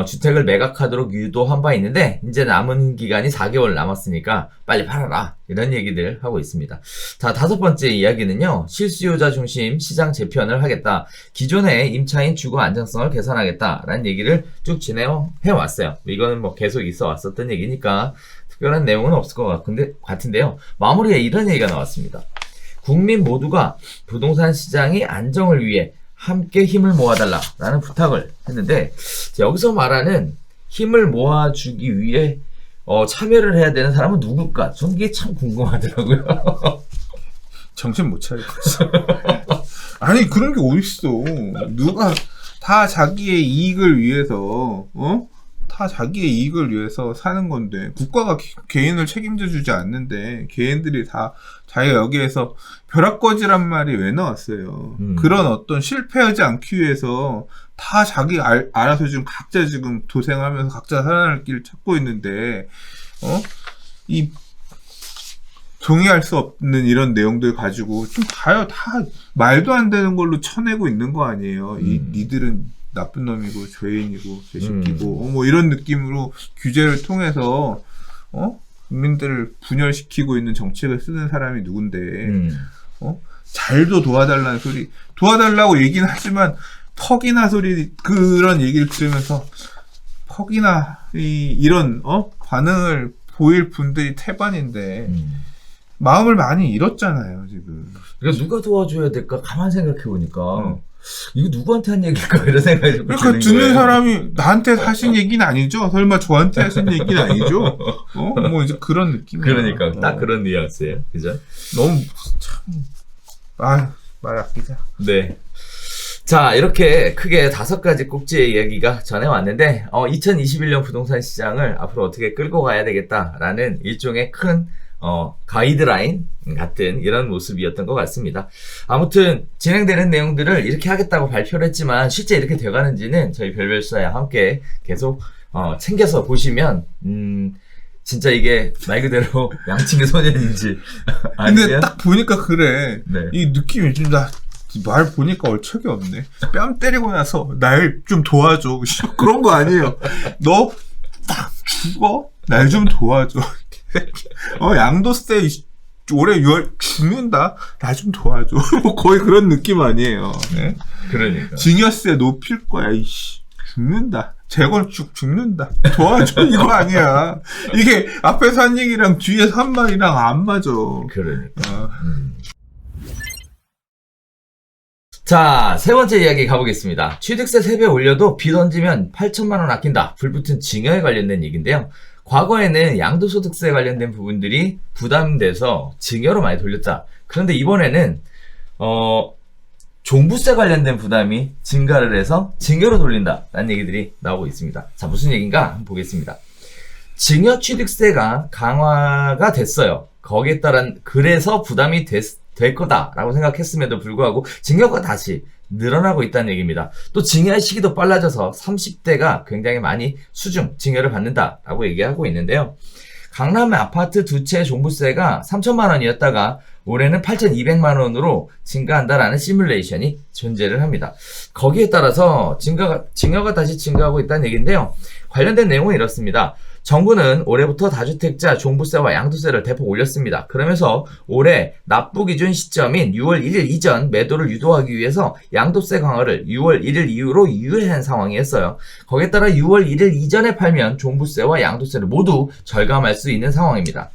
B: 주택을 매각하도록 유도한 바 있는데 이제 남은 기간이 4개월 남았으니까 빨리 팔아라 이런 얘기들 하고 있습니다. 자, 다섯 번째 이야기는요. 실수요자 중심 시장 재편을 하겠다. 기존의 임차인 주거 안정성을 개선하겠다라는 얘기를 쭉 진행해 왔어요. 이거는 뭐 계속 있어 왔었던 얘기니까 특별한 내용은 없을 것 같은데요. 마무리에 이런 얘기가 나왔습니다. 국민 모두가 부동산 시장의 안정을 위해 함께 힘을 모아달라라는 부탁을 했는데 여기서 말하는 힘을 모아주기 위해 참여를 해야 되는 사람은 누굴까? 저는 이게 참 궁금하더라고요.
A: 정신 못 차릴 거지. 아니 그런 게 어딨어. 누가 다 자기의 이익을 위해서 다 자기의 이익을 위해서 사는 건데 국가가 개인을 책임져 주지 않는데 개인들이 다 자기가 여기에서 벼락거지란 말이 왜 나왔어요. 그런 어떤 실패하지 않기 위해서 다 자기 알아서 지금 각자 지금 도생하면서 각자 살아날 길을 찾고 있는데 이 동의할 수 없는 이런 내용들 가지고 좀 봐요. 다 말도 안 되는 걸로 쳐내고 있는 거 아니에요. 니들은 나쁜 놈이고 죄인이고 죄식기고 뭐 이런 느낌으로 규제를 통해서 국민들을 분열시키고 있는 정책을 쓰는 사람이 누군데, 잘도 도와달라고 얘기는 하지만, 퍽이나 그런 얘기를 들으면서, 퍽이나, 이런, 반응을 보일 분들이 태반인데, 마음을 많이 잃었잖아요, 지금.
B: 그러니까 누가 도와줘야 될까? 가만 생각해보니까, 이거 누구한테 한 얘기일까? 이런 생각이 좀
A: 그러니까
B: 드는
A: 듣는
B: 거예요.
A: 사람이 나한테 하신 얘기는 아니죠? 설마 저한테 하신 얘기는 아니죠? 뭐 이제 그런 느낌이야.
B: 그러니까, 딱 그런 뉘앙스예요. 그죠?
A: 너무, 참, 말 아끼자.
B: 네. 자, 이렇게 크게 5가지 꼭지의 이야기가 전해왔는데, 2021년 부동산 시장을 앞으로 어떻게 끌고 가야 되겠다라는 일종의 큰, 가이드라인 같은 이런 모습이었던 것 같습니다. 아무튼, 진행되는 내용들을 이렇게 하겠다고 발표를 했지만, 실제 이렇게 돼가는지는 저희 별별수와 함께 계속, 챙겨서 보시면, 진짜 이게 말 그대로 양측의 소년인지.
A: 근데
B: 아니면,
A: 딱 보니까 그래.
B: 네.
A: 이 느낌이 좀 말 보니까 얼척이 없네. 뺨 때리고 나서 날 좀 도와줘. 그런 거 아니에요. 너 딱 죽어? 날 좀 도와줘. 양도세 올해 6월 죽는다? 나 좀 도와줘. 뭐 거의 그런 느낌 아니에요. 네?
B: 그러니까.
A: 증여세 높일 거야. 이씨. 죽는다. 재건축 죽는다. 도와줘. 이거 아니야. 이게 앞에서 한 얘기랑 뒤에서 한 말이랑 안 맞아.
B: 그러니까. 자, 세 번째 이야기 가보겠습니다. 취득세 3배 올려도 비 던지면 8천만 원 아낀다. 불붙은 증여에 관련된 얘기인데요. 과거에는 양도소득세 관련된 부분들이 부담돼서 증여로 많이 돌렸다. 그런데 이번에는 종부세 관련된 부담이 증가를 해서 증여로 돌린다라는 얘기들이 나오고 있습니다. 자, 무슨 얘기인가 한번 보겠습니다. 증여 취득세가 강화가 됐어요. 거기에 따른 그래서 부담이 될 거다라고 생각했음에도 불구하고 증여가 다시 늘어나고 있다는 얘기입니다. 또 증여의 시기도 빨라져서 30대가 굉장히 많이 수중 증여를 받는다라고 얘기하고 있는데요. 강남 아파트 두 채 종부세가 3천만 원이었다가 올해는 8,200만 원으로 증가한다라는 시뮬레이션이 존재를 합니다. 거기에 따라서 증여가 다시 증가하고 있다는 얘기인데요. 관련된 내용은 이렇습니다. 정부는 올해부터 다주택자 종부세와 양도세를 대폭 올렸습니다. 그러면서 올해 납부 기준 시점인 6월 1일 이전 매도를 유도하기 위해서 양도세 강화를 6월 1일 이후로 유예한 상황이었어요. 거기에 따라 6월 1일 이전에 팔면 종부세와 양도세를 모두 절감할 수 있는 상황입니다.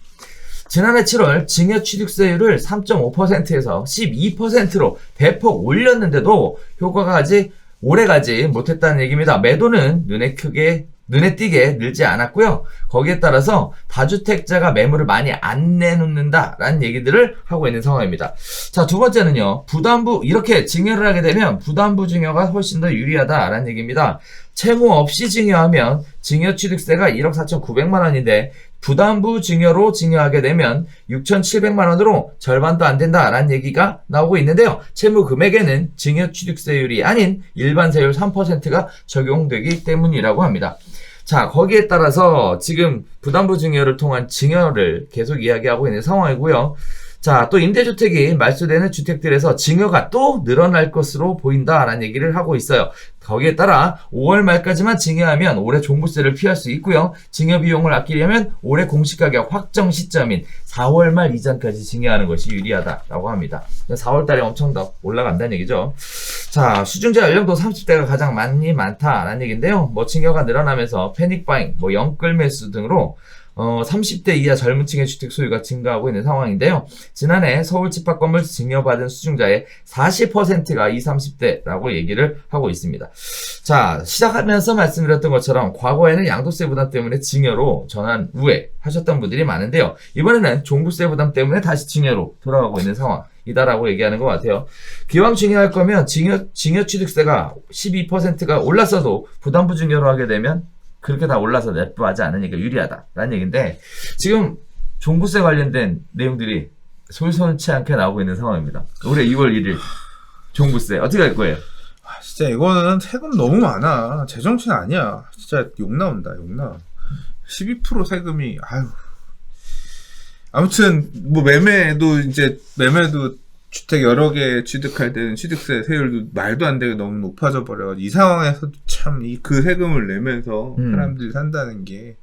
B: 지난해 7월 증여 취득세율을 3.5%에서 12%로 대폭 올렸는데도 효과가 아직 오래가지 못했다는 얘기입니다. 매도는 눈에 띄게 늘지 않았고요. 거기에 따라서 다주택자가 매물을 많이 안 내놓는다라는 얘기들을 하고 있는 상황입니다. 자, 두 번째는요. 이렇게 증여를 하게 되면 부담부 증여가 훨씬 더 유리하다라는 얘기입니다. 채무 없이 증여하면 증여 취득세가 1억 4,900만 원인데 부담부 증여로 증여하게 되면 6,700만 원으로 절반도 안 된다라는 얘기가 나오고 있는데요. 채무 금액에는 증여 취득세율이 아닌 일반 세율 3%가 적용되기 때문이라고 합니다. 자, 거기에 따라서 지금 부담부 증여를 통한 증여를 계속 이야기하고 있는 상황이고요. 자, 또 임대주택이 말소되는 주택들에서 증여가 또 늘어날 것으로 보인다라는 얘기를 하고 있어요. 거기에 따라 5월 말까지만 증여하면 올해 종부세를 피할 수 있고요. 증여 비용을 아끼려면 올해 공시가격 확정 시점인 4월 말 이전까지 증여하는 것이 유리하다라고 합니다. 4월 달에 엄청 더 올라간다는 얘기죠. 자, 수중자 연령도 30대가 가장 많다라는 얘기인데요. 증여가 늘어나면서 패닉바잉, 영끌 매수 등으로 30대 이하 젊은 층의 주택 소유가 증가하고 있는 상황인데요. 지난해 서울 집합 건물 증여받은 수중자의 40%가 20, 30대라고 얘기를 하고 있습니다. 자, 시작하면서 말씀드렸던 것처럼 과거에는 양도세 부담 때문에 증여로 전환 우회 하셨던 분들이 많은데요. 이번에는 종부세 부담 때문에 다시 증여로 돌아가고 있는 상황이다라고 얘기하는 것 같아요. 기왕 증여할 거면 증여 취득세가 12%가 올랐어도 부담부 증여로 하게 되면 그렇게 다 올라서 납부하지 않으니까 유리하다라는 얘기인데 지금 종부세 관련된 내용들이 솔솔치 않게 나오고 있는 상황입니다. 올해 2월 1일 종부세 어떻게 할 거예요?
A: 진짜 이거는 세금 너무 많아. 제정신 아니야. 진짜 욕 나온다. 욕 나와. 12% 세금이 아무튼 매매도 주택 여러 개 취득할 때는 취득세 세율도 말도 안 되게 너무 높아져 버려가지고 이 상황에서도 참 그 세금을 내면서 사람들이 산다는 게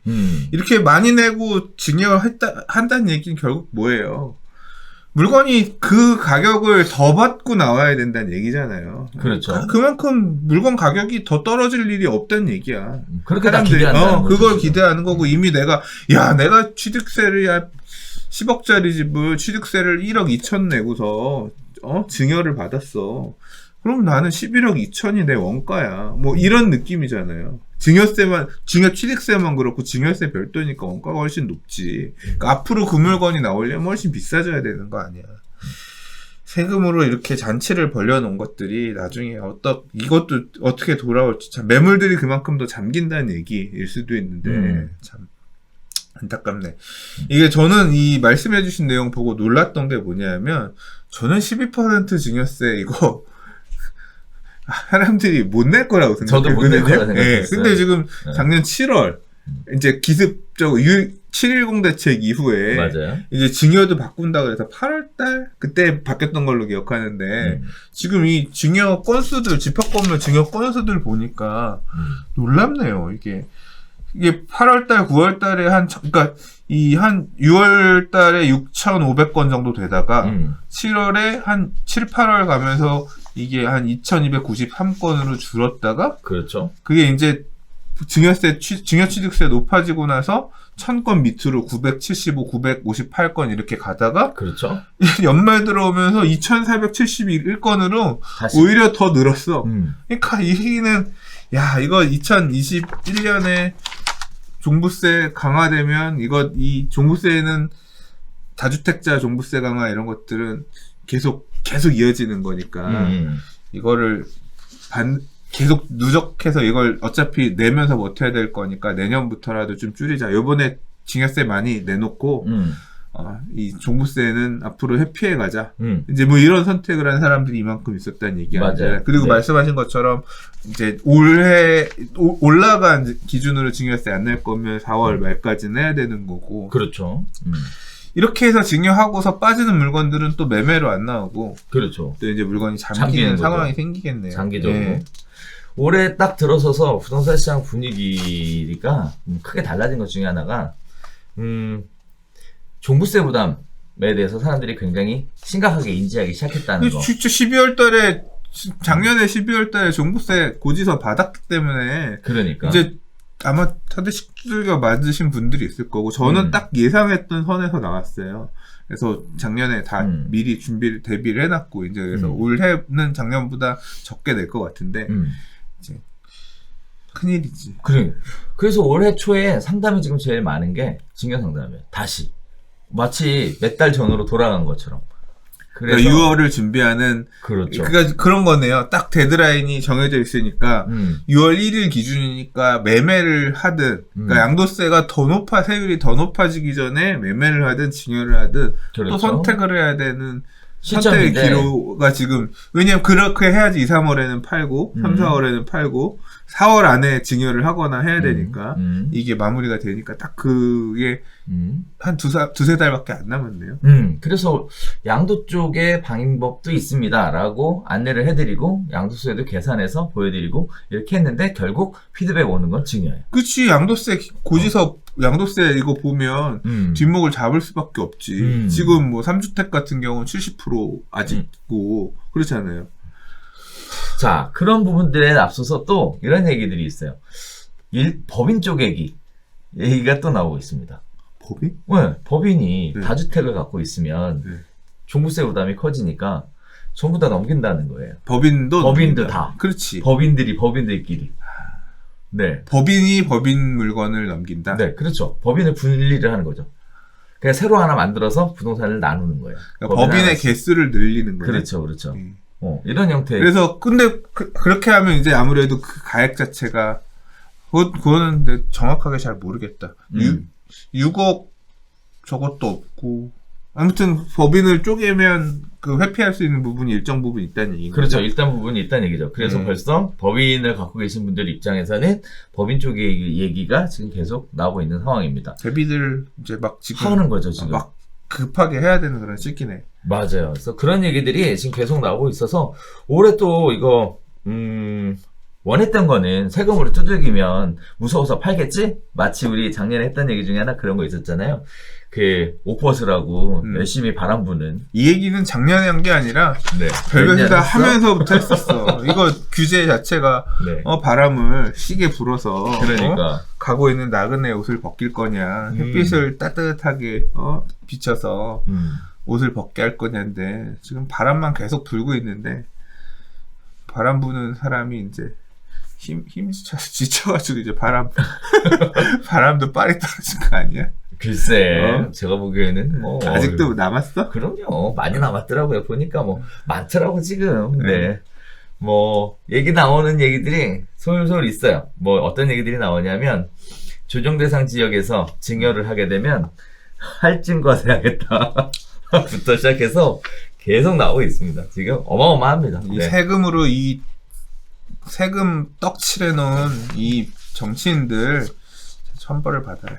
A: 이렇게 많이 내고 증여를 한다는 얘기는 결국 뭐예요? 물건이 그 가격을 더 받고 나와야 된다는 얘기잖아요.
B: 그렇죠.
A: 그만큼 물건 가격이 더 떨어질 일이 없다는 얘기야.
B: 그렇게 다 기대한다는 거죠.
A: 그걸
B: 지금.
A: 기대하는 거고 이미 내가 취득세를 10억짜리 집을 취득세를 1억 2천 내고서 증여를 받았어. 그럼 나는 11억 2천이 내 원가야. 뭐 이런 느낌이잖아요. 증여 취득세만 그렇고 증여세 별도니까 원가가 훨씬 높지. 그러니까 앞으로 그 물건이 나오려면 훨씬 비싸져야 되는 거 아니야. 세금으로 이렇게 잔치를 벌려놓은 것들이 나중에 이것도 어떻게 돌아올지 참 매물들이 그만큼 더 잠긴다는 얘기일 수도 있는데 참 안타깝네. 이게 저는 이 말씀해주신 내용 보고 놀랐던 게 뭐냐면 저는 12% 증여세 이거 사람들이 못 낼 거라고 생각해요.
B: 저도 못 낼 거라고 생각했어요.
A: 근데 지금 작년 7월 이제 기습적으로 7.10 대책 이후에
B: 맞아요.
A: 이제 증여도 바꾼다 그래서 8월달 그때 바뀌었던 걸로 기억하는데 지금 이 증여 건수들 집합 건물 증여 건수들 보니까 놀랍네요. 이게 8월달 9월달에 그러니까 한 6월달에 6,500건 정도 되다가 7월에 한 7, 8월 가면서 이게 한 2,293건으로 줄었다가
B: 그렇죠.
A: 그게 이제 증여 취득세 높아지고 나서 1,000건 밑으로 975, 958건 이렇게 가다가
B: 그렇죠.
A: 연말 들어오면서 2,471건으로
B: 다시.
A: 오히려 더 늘었어.
B: 그러니까
A: 이 얘기는 이거 2021년에 종부세 강화되면 이 종부세는 다주택자 종부세 강화 이런 것들은 계속 이어지는 거니까 이거를 계속 누적해서 이걸 어차피 내면서 버텨야 될 거니까 내년부터라도 좀 줄이자. 요번에 증여세 많이 내놓고 이 종부세는 앞으로 회피해 가자. 이제 뭐 이런 선택을 한 사람들이 이만큼 있었다는 얘기 아니잖아요. 그리고
B: 네.
A: 말씀하신 것처럼 이제 올해 올라간 기준으로 증여세 안 낼 거면 4월 말까지는 해야 되는 거고.
B: 그렇죠.
A: 이렇게 해서 증여하고서 빠지는 물건들은 또 매매로 안 나오고.
B: 그렇죠.
A: 또 이제 물건이
B: 잠기는
A: 잠기는 상황이
B: 거죠.
A: 생기겠네요.
B: 장기적으로.
A: 예.
B: 올해 딱 들어서서 부동산 시장 분위기가 크게 달라진 것 중에 하나가 종부세 부담에 대해서 사람들이 굉장히 심각하게 인지하기 시작했다는 거.
A: 진짜 12월 달에 작년에 12월 달에 종부세 고지서 받았기 때문에
B: 그러니까.
A: 이제 아마 다들 식두들겨 맞으신 분들이 있을 거고 저는 딱 예상했던 선에서 나왔어요. 그래서 작년에 다 미리 대비를 해놨고 이제 그래서 올해는 작년보다 적게 낼 것 같은데 이제 큰일이지.
B: 그래서 올해 초에 상담이 지금 제일 많은 게 증여 상담이에요. 다시 마치 몇 달 전으로 돌아간 것처럼.
A: 그러니까 6월을 준비하는
B: 그렇죠.
A: 그러니까 그런 거네요. 딱 데드라인이 정해져 있으니까 6월 1일 기준이니까 매매를 하든 그러니까 양도세가 세율이 더 높아지기 전에 매매를 하든 증여를 하든
B: 그렇죠.
A: 또 선택을 해야 되는
B: 시점인데.
A: 선택의 기로가 지금 왜냐면 그렇게 해야지 2, 3월에는 팔고 3, 4월에는 팔고 4월 안에 증여를 하거나 해야 되니까 이게 마무리가 되니까 딱 그게 한 두세 달밖에 안 남았네요.
B: 그래서 양도 쪽에 방법도 있습니다라고 안내를 해드리고 양도세도 계산해서 보여드리고 이렇게 했는데 결국 피드백 오는 건 증여예요.
A: 그치. 양도세 고지서 양도세 이거 보면 뒷목을 잡을 수밖에 없지. 지금 뭐 3주택 같은 경우는 70% 아직 있고 그렇잖아요.
B: 자, 그런 부분들에 앞서서 또 이런 얘기들이 있어요. 법인 쪽 얘기가 또 나오고 있습니다.
A: 법인?
B: 네, 법인이
A: 네.
B: 다주택을 갖고 있으면
A: 네.
B: 종부세 부담이 커지니까 전부 다 넘긴다는 거예요.
A: 법인도
B: 다.
A: 그렇지.
B: 법인들끼리. 네.
A: 법인이 법인 물건을 넘긴다.
B: 네, 그렇죠. 법인을 분리를 하는 거죠. 그냥 새로 하나 만들어서 부동산을 나누는 거예요.
A: 그러니까 법인의 개수를 늘리는 거예요.
B: 그렇죠. 이런 형태의.
A: 그래서 근데 그렇게 하면 이제 아무래도 그 가액 자체가 그거는 근데 정확하게 잘 모르겠다. 6억 저것도 없고 아무튼 법인을 쪼개면 그 회피할 수 있는 부분이 일정 부분 있다는 얘기죠.
B: 그렇죠. 일단 부분이 있다는 얘기죠. 그래서 벌써 법인을 갖고 계신 분들 입장에서는 법인 쪽의 얘기가 지금 계속 나오고 있는 상황입니다.
A: 대비들 이제 막 지금
B: 하는 거죠, 지금.
A: 막 급하게 해야 되는 그런 시기네.
B: 맞아요. 그래서 그런 얘기들이 지금 계속 나오고 있어서 올해 또 이거 원했던 거는 세금으로 두들기면 무서워서 팔겠지? 마치 우리 작년에 했던 얘기 중에 하나 그런 거 있었잖아요. 그 옷벗으라고 열심히 바람 부는.
A: 이 얘기는 작년에 한 게 아니라
B: 네.
A: 별별 다
B: 했어?
A: 하면서부터 했었어. 이거 규제 자체가
B: 네.
A: 바람을 시게 불어서
B: 그러니까.
A: 가고 있는 나그네 옷을 벗길 거냐, 햇빛을 따뜻하게 비춰서 옷을 벗게 할 거냐인데 지금 바람만 계속 불고 있는데 바람 부는 사람이 이제 지쳐가지고 이제 바람도 빨리 떨어진 거 아니야?
B: 글쎄, 제가 보기에는 뭐
A: 아직도 남았어?
B: 그럼요. 많이 남았더라고요. 보니까 뭐 많더라고 지금. 네. 뭐 얘기 나오는 얘기들이 솔솔 있어요. 뭐 어떤 얘기들이 나오냐면 조정 대상 지역에서 증여를 하게 되면 할증 과세하겠다. 부터 시작해서 계속 나오고 있습니다. 지금 어마어마합니다.
A: 이
B: 네.
A: 세금으로 이 세금 떡칠해 놓은 이 정치인들 천벌을 받아라.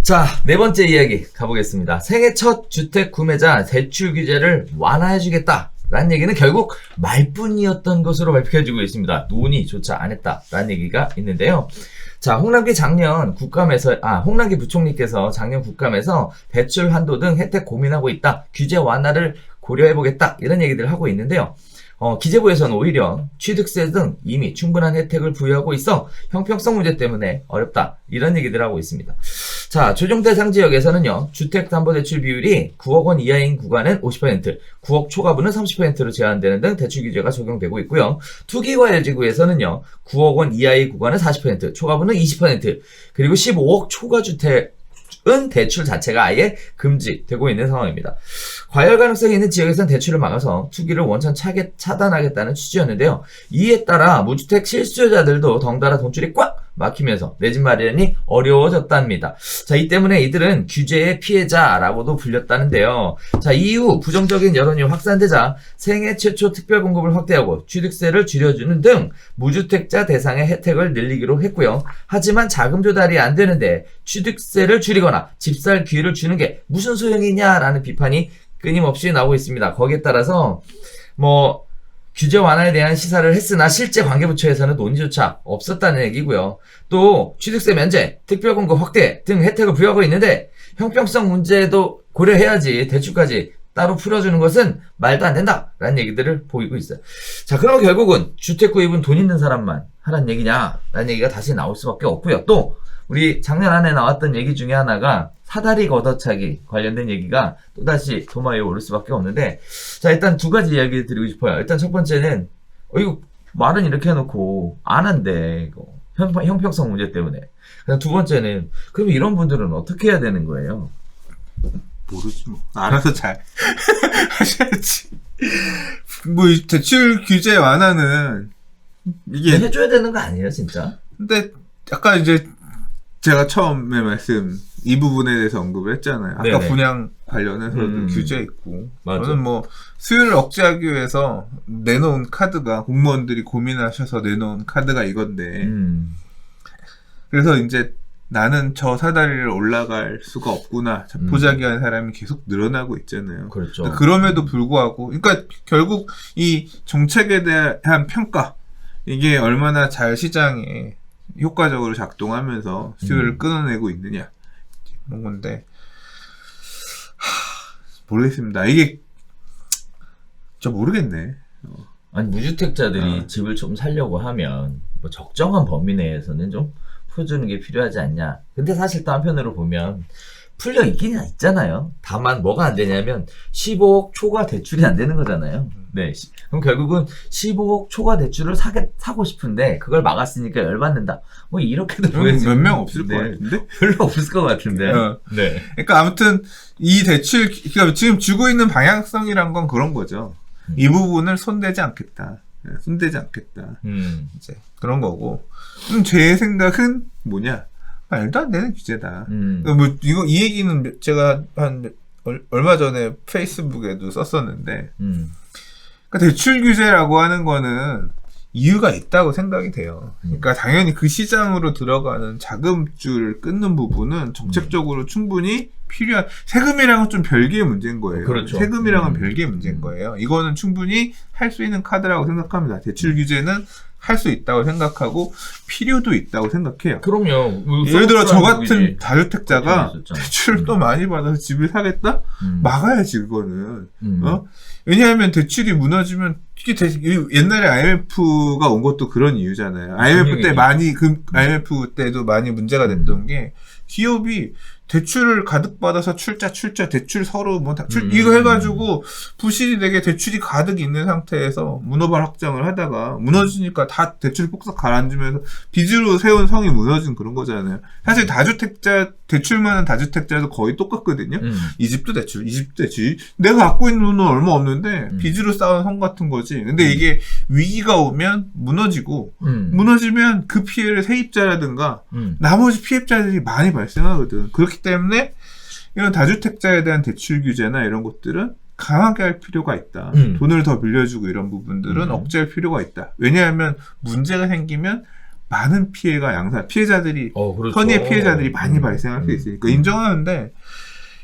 B: 자, 네 번째 이야기 가보겠습니다. 생애 첫 주택 구매자 대출 규제를 완화해주겠다. 라는 얘기는 결국 말뿐이었던 것으로 밝혀지고 있습니다. 논의조차 안 했다라는 얘기가 있는데요. 자, 홍남기 부총리께서 작년 국감에서 대출 한도 등 혜택 고민하고 있다. 규제 완화를 고려해보겠다. 이런 얘기들을 하고 있는데요. 기재부에서는 오히려 취득세 등 이미 충분한 혜택을 부여하고 있어 형평성 문제 때문에 어렵다. 이런 얘기들 하고 있습니다. 자, 조정 대상 지역에서는요, 주택담보대출 비율이 9억 원 이하인 구간은 50%, 9억 초과분은 30%로 제한되는 등 대출 규제가 적용되고 있고요. 투기과열지구에서는요, 9억 원 이하의 구간은 40%, 초과분은 20%, 그리고 15억 초과 주택 은 대출 자체가 아예 금지되고 있는 상황입니다. 과열 가능성이 있는 지역에서는 대출을 막아서 투기를 원천 차단하겠다는 취지였는데요. 이에 따라 무주택 실수요자들도 덩달아 돈줄이 꽉 막히면서 내 집 마련이 어려워졌답니다. 자, 이 때문에 이들은 규제의 피해자라고도 불렸다는데요. 자, 이후 부정적인 여론이 확산되자 생애 최초 특별 공급을 확대하고 취득세를 줄여주는 등 무주택자 대상의 혜택을 늘리기로 했고요. 하지만 자금 조달이 안 되는데 취득세를 줄이거나 집 살 기회를 주는 게 무슨 소용이냐라는 비판이 끊임없이 나오고 있습니다. 거기에 따라서 규제 완화에 대한 시사를 했으나 실제 관계부처에서는 논의조차 없었다는 얘기고요. 또 취득세 면제, 특별공급 확대 등 혜택을 부여하고 있는데 형평성 문제도 고려해야지 대출까지 따로 풀어주는 것은 말도 안 된다라는 얘기들을 보이고 있어요. 자, 그러면 결국은 주택 구입은 돈 있는 사람만 하라는 얘기냐라는 얘기가 다시 나올 수밖에 없고요. 또 우리 작년 안에 나왔던 얘기 중에 하나가 사다리 걷어차기 관련된 얘기가 또다시 도마 위에 오를 수밖에 없는데, 자, 일단 두 가지 이야기 드리고 싶어요. 일단 첫 번째는 이거 말은 이렇게 해놓고 안 한대, 이거 형평성 문제 때문에. 그다음 두 번째는 그럼 이런 분들은 어떻게 해야 되는 거예요?
A: 모르지 뭐. 알아서 잘 하셔야지. 이 대출 규제 완화는 이게
B: 해줘야 되는 거 아니에요, 진짜?
A: 근데 아까 이제 제가 처음에 이 부분에 대해서 언급을 했잖아요. 아까
B: 네네.
A: 분양 관련해서도 규제 있고.
B: 맞아.
A: 저는 수요를 억제하기 위해서 내놓은 카드가, 공무원들이 고민하셔서 내놓은 카드가 이건데. 그래서 이제 나는 저 사다리를 올라갈 수가 없구나. 자포자기한 사람이 계속 늘어나고 있잖아요.
B: 그렇죠.
A: 그럼에도 불구하고, 그러니까 결국 이 정책에 대한 평가, 이게 얼마나 잘 시장에 효과적으로 작동하면서 수요를 끊어내고 있느냐, 그런 건데, 모르겠습니다. 이게 모르겠네.
B: 아니, 무주택자들이 집을 좀 살려고 하면 적정한 범위 내에서는 좀 풀어주는 게 필요하지 않냐. 근데 사실 또 한편으로 보면 풀려 있긴 있잖아요. 다만 뭐가 안 되냐면 15억 초과 대출이 안 되는 거잖아요. 네. 그럼 결국은 15억 초과 대출을 사고 싶은데 그걸 막았으니까 열받는다. 이렇게도 보여지고
A: 몇 명 없을 것 같은데?
B: 별로 없을 것 같은데. 네.
A: 그러니까 아무튼 이 대출, 그러니까 지금 주고 있는 방향성이란 건 그런 거죠. 이 부분을 손대지 않겠다. 이제 그런 거고. 제 생각은 뭐냐? 말도 안 되는 규제다. 이 얘기는 제가 얼마 전에 페이스북에도 썼었는데, 그러니까 대출 규제라고 하는 거는 이유가 있다고 생각이 돼요. 그러니까 당연히 그 시장으로 들어가는 자금줄을 끊는 부분은 정책적으로 충분히 필요한, 세금이랑은 좀 별개의 문제인 거예요.
B: 그렇죠.
A: 세금이랑은 별개의 문제인 거예요. 이거는 충분히 할 수 있는 카드라고 생각합니다. 대출 규제는 할 수 있다고 생각하고 필요도 있다고 생각해요.
B: 그럼요.
A: 예를 들어 저 같은
B: 부분이
A: 다주택자가
B: 그렇죠, 있었잖아.
A: 대출을 또 많이 받아서 집을 사겠다? 막아야지 그거는.
B: 음.
A: 왜냐하면 대출이 무너지면 옛날에 IMF가 온 것도 그런 이유잖아요. IMF 때 IMF 때도 많이 문제가 됐던 게 기업이 대출을 가득 받아서 출자 대출 서로 이거 해가지고 부실이 되게 대출이 가득 있는 상태에서 문어발 확장을 하다가 무너지니까 다 대출 폭삭 가라앉으면서 빚으로 세운 성이 무너진 그런 거잖아요. 사실 대출 많은 다주택자도 거의 똑같거든요. 이 집도 대출, 내가 갖고 있는 돈은 얼마 없는데 빚으로 쌓은 성 같은 거지. 근데 이게 위기가 오면 무너지고 무너지면 그 피해를 세입자라든가 나머지 피해자들이 많이 발생하거든. 그렇기 때문에 이런 다주택자에 대한 대출 규제나 이런 것들은 강하게 할 필요가 있다. 돈을 더 빌려주고 이런 부분들은 억제할 필요가 있다. 왜냐하면 문제가 생기면 많은 피해자들이
B: 그렇죠.
A: 선의의 피해자들이 많이 발생할 수 있으니까 인정하는데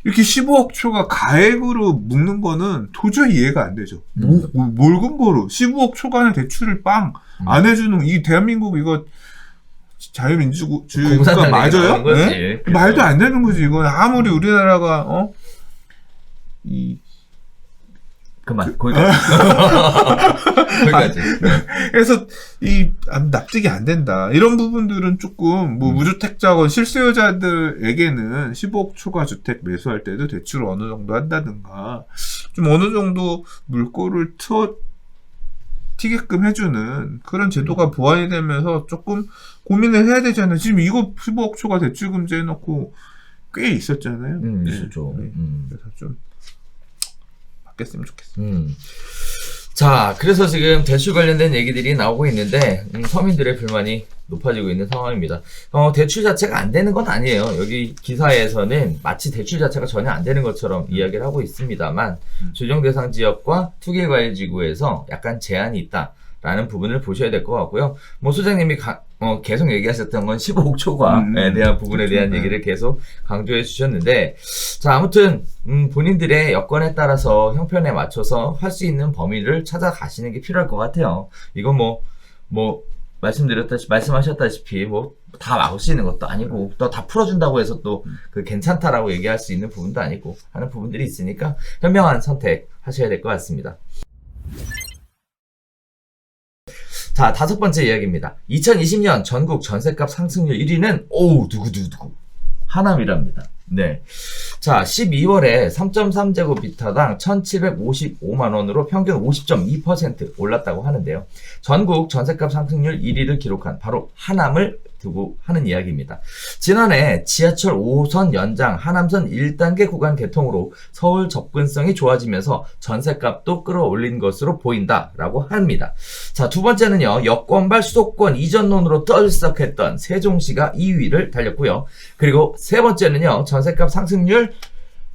A: 이렇게 15억 초가 가액으로 묶는 거는 도저히 이해가 안 되죠. 뭘 근거로 15억 초간의 대출을 안 해주는 이 대한민국 이거 자유민주주의 국가 맞아요? 네? 말도 안 되는 거지. 이건 아무리 우리나라가
B: 거기까지.
A: 그래서 납득이 안 된다. 이런 부분들은 조금 무주택자건 실수요자들에게는 15억 초과 주택 매수할 때도 대출을 어느 정도 한다든가 좀 어느 정도 물꼬를 튀게끔 해주는 그런 제도가 보완이 되면서 조금 고민을 해야 되잖아요. 지금 이거 15억 초과 대출 금지해놓고 꽤 있었잖아요.
B: 있었죠.
A: 그래서 좀 바뀌었으면 좋겠어요.
B: 자, 그래서 지금 대출 관련된 얘기들이 나오고 있는데 서민들의 불만이 높아지고 있는 상황입니다. 대출 자체가 안 되는 건 아니에요. 여기 기사에서는 마치 대출 자체가 전혀 안 되는 것처럼 이야기를 하고 있습니다만 조정 대상 지역과 투기과열지구에서 약간 제한이 있다라는 부분을 보셔야 될 것 같고요. 소장님이 계속 얘기하셨던 건 15억 초과에 대한 부분에 대한 얘기를 계속 강조해 주셨는데, 자, 아무튼 본인들의 여건에 따라서 형편에 맞춰서 할 수 있는 범위를 찾아가시는 게 필요할 것 같아요. 이건 말씀하셨다시피 다 막을 수 있는 것도 아니고 또 다 풀어준다고 해서 또 괜찮다라고 얘기할 수 있는 부분도 아니고 하는 부분들이 있으니까 현명한 선택 하셔야 될 것 같습니다. 자, 5번째 이야기입니다. 2020년 전국 전셋값 상승률 1위는 누구 하남이랍니다. 네. 자, 12월에 3.3제곱미터당 1,755만원으로 평균 50.2% 올랐다고 하는데요. 전국 전셋값 상승률 1위를 기록한 바로 하남을 두고 하는 이야기입니다. 지난해 지하철 5호선 연장 하남선 1단계 구간 개통으로 서울 접근성이 좋아지면서 전셋값도 끌어올린 것으로 보인다라고 합니다. 자, 두 번째는요. 여권발 수도권 이전론으로 떠들썩했던 세종시가 2위를 달렸고요. 그리고 세 번째는요. 전셋값 상승률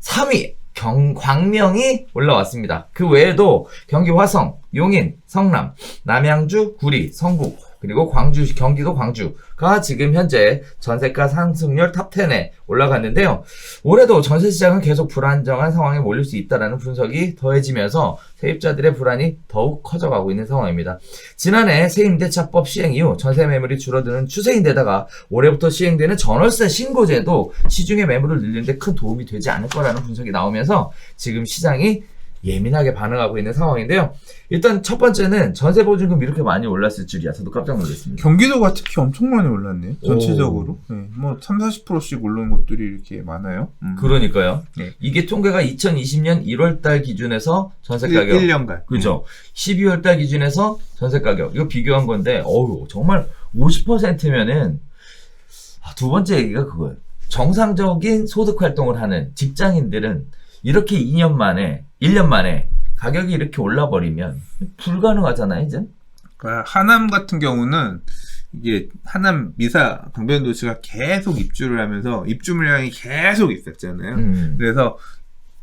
B: 3위 광명이 올라왔습니다. 그 외에도 경기 화성, 용인, 성남, 남양주, 구리, 성북, 그리고 경기도 광주가 지금 현재 전세가 상승률 탑10에 올라갔는데요. 올해도 전세시장은 계속 불안정한 상황에 몰릴 수 있다는 분석이 더해지면서 세입자들의 불안이 더욱 커져가고 있는 상황입니다. 지난해 세임대차법 시행 이후 전세 매물이 줄어드는 추세인데다가 올해부터 시행되는 전월세 신고제도 시중의 매물을 늘리는 데 큰 도움이 되지 않을 거라는 분석이 나오면서 지금 시장이 예민하게 반응하고 있는 상황인데요. 일단 첫 번째는 전세보증금 이렇게 많이 올랐을 줄이야. 저도 깜짝 놀랐습니다.
A: 경기도가 특히 엄청 많이 올랐네요. 전체적으로. 네, 30~40%씩 오르는 곳들이 이렇게 많아요.
B: 그러니까요.
A: 네.
B: 이게 통계가 2020년 1월달 기준에서 전세가격.
A: 1년간.
B: 그죠. 12월달 기준에서 전세가격. 이거 비교한 건데, 정말 50%면은, 두 번째 얘기가 그거예요. 정상적인 소득 활동을 하는 직장인들은 이렇게 1년 만에 가격이 이렇게 올라버리면 불가능하잖아요, 이제.
A: 그러니까 하남 같은 경우는 이게 하남 미사 강변도시가 계속 입주를 하면서 입주 물량이 계속 있었잖아요. 그래서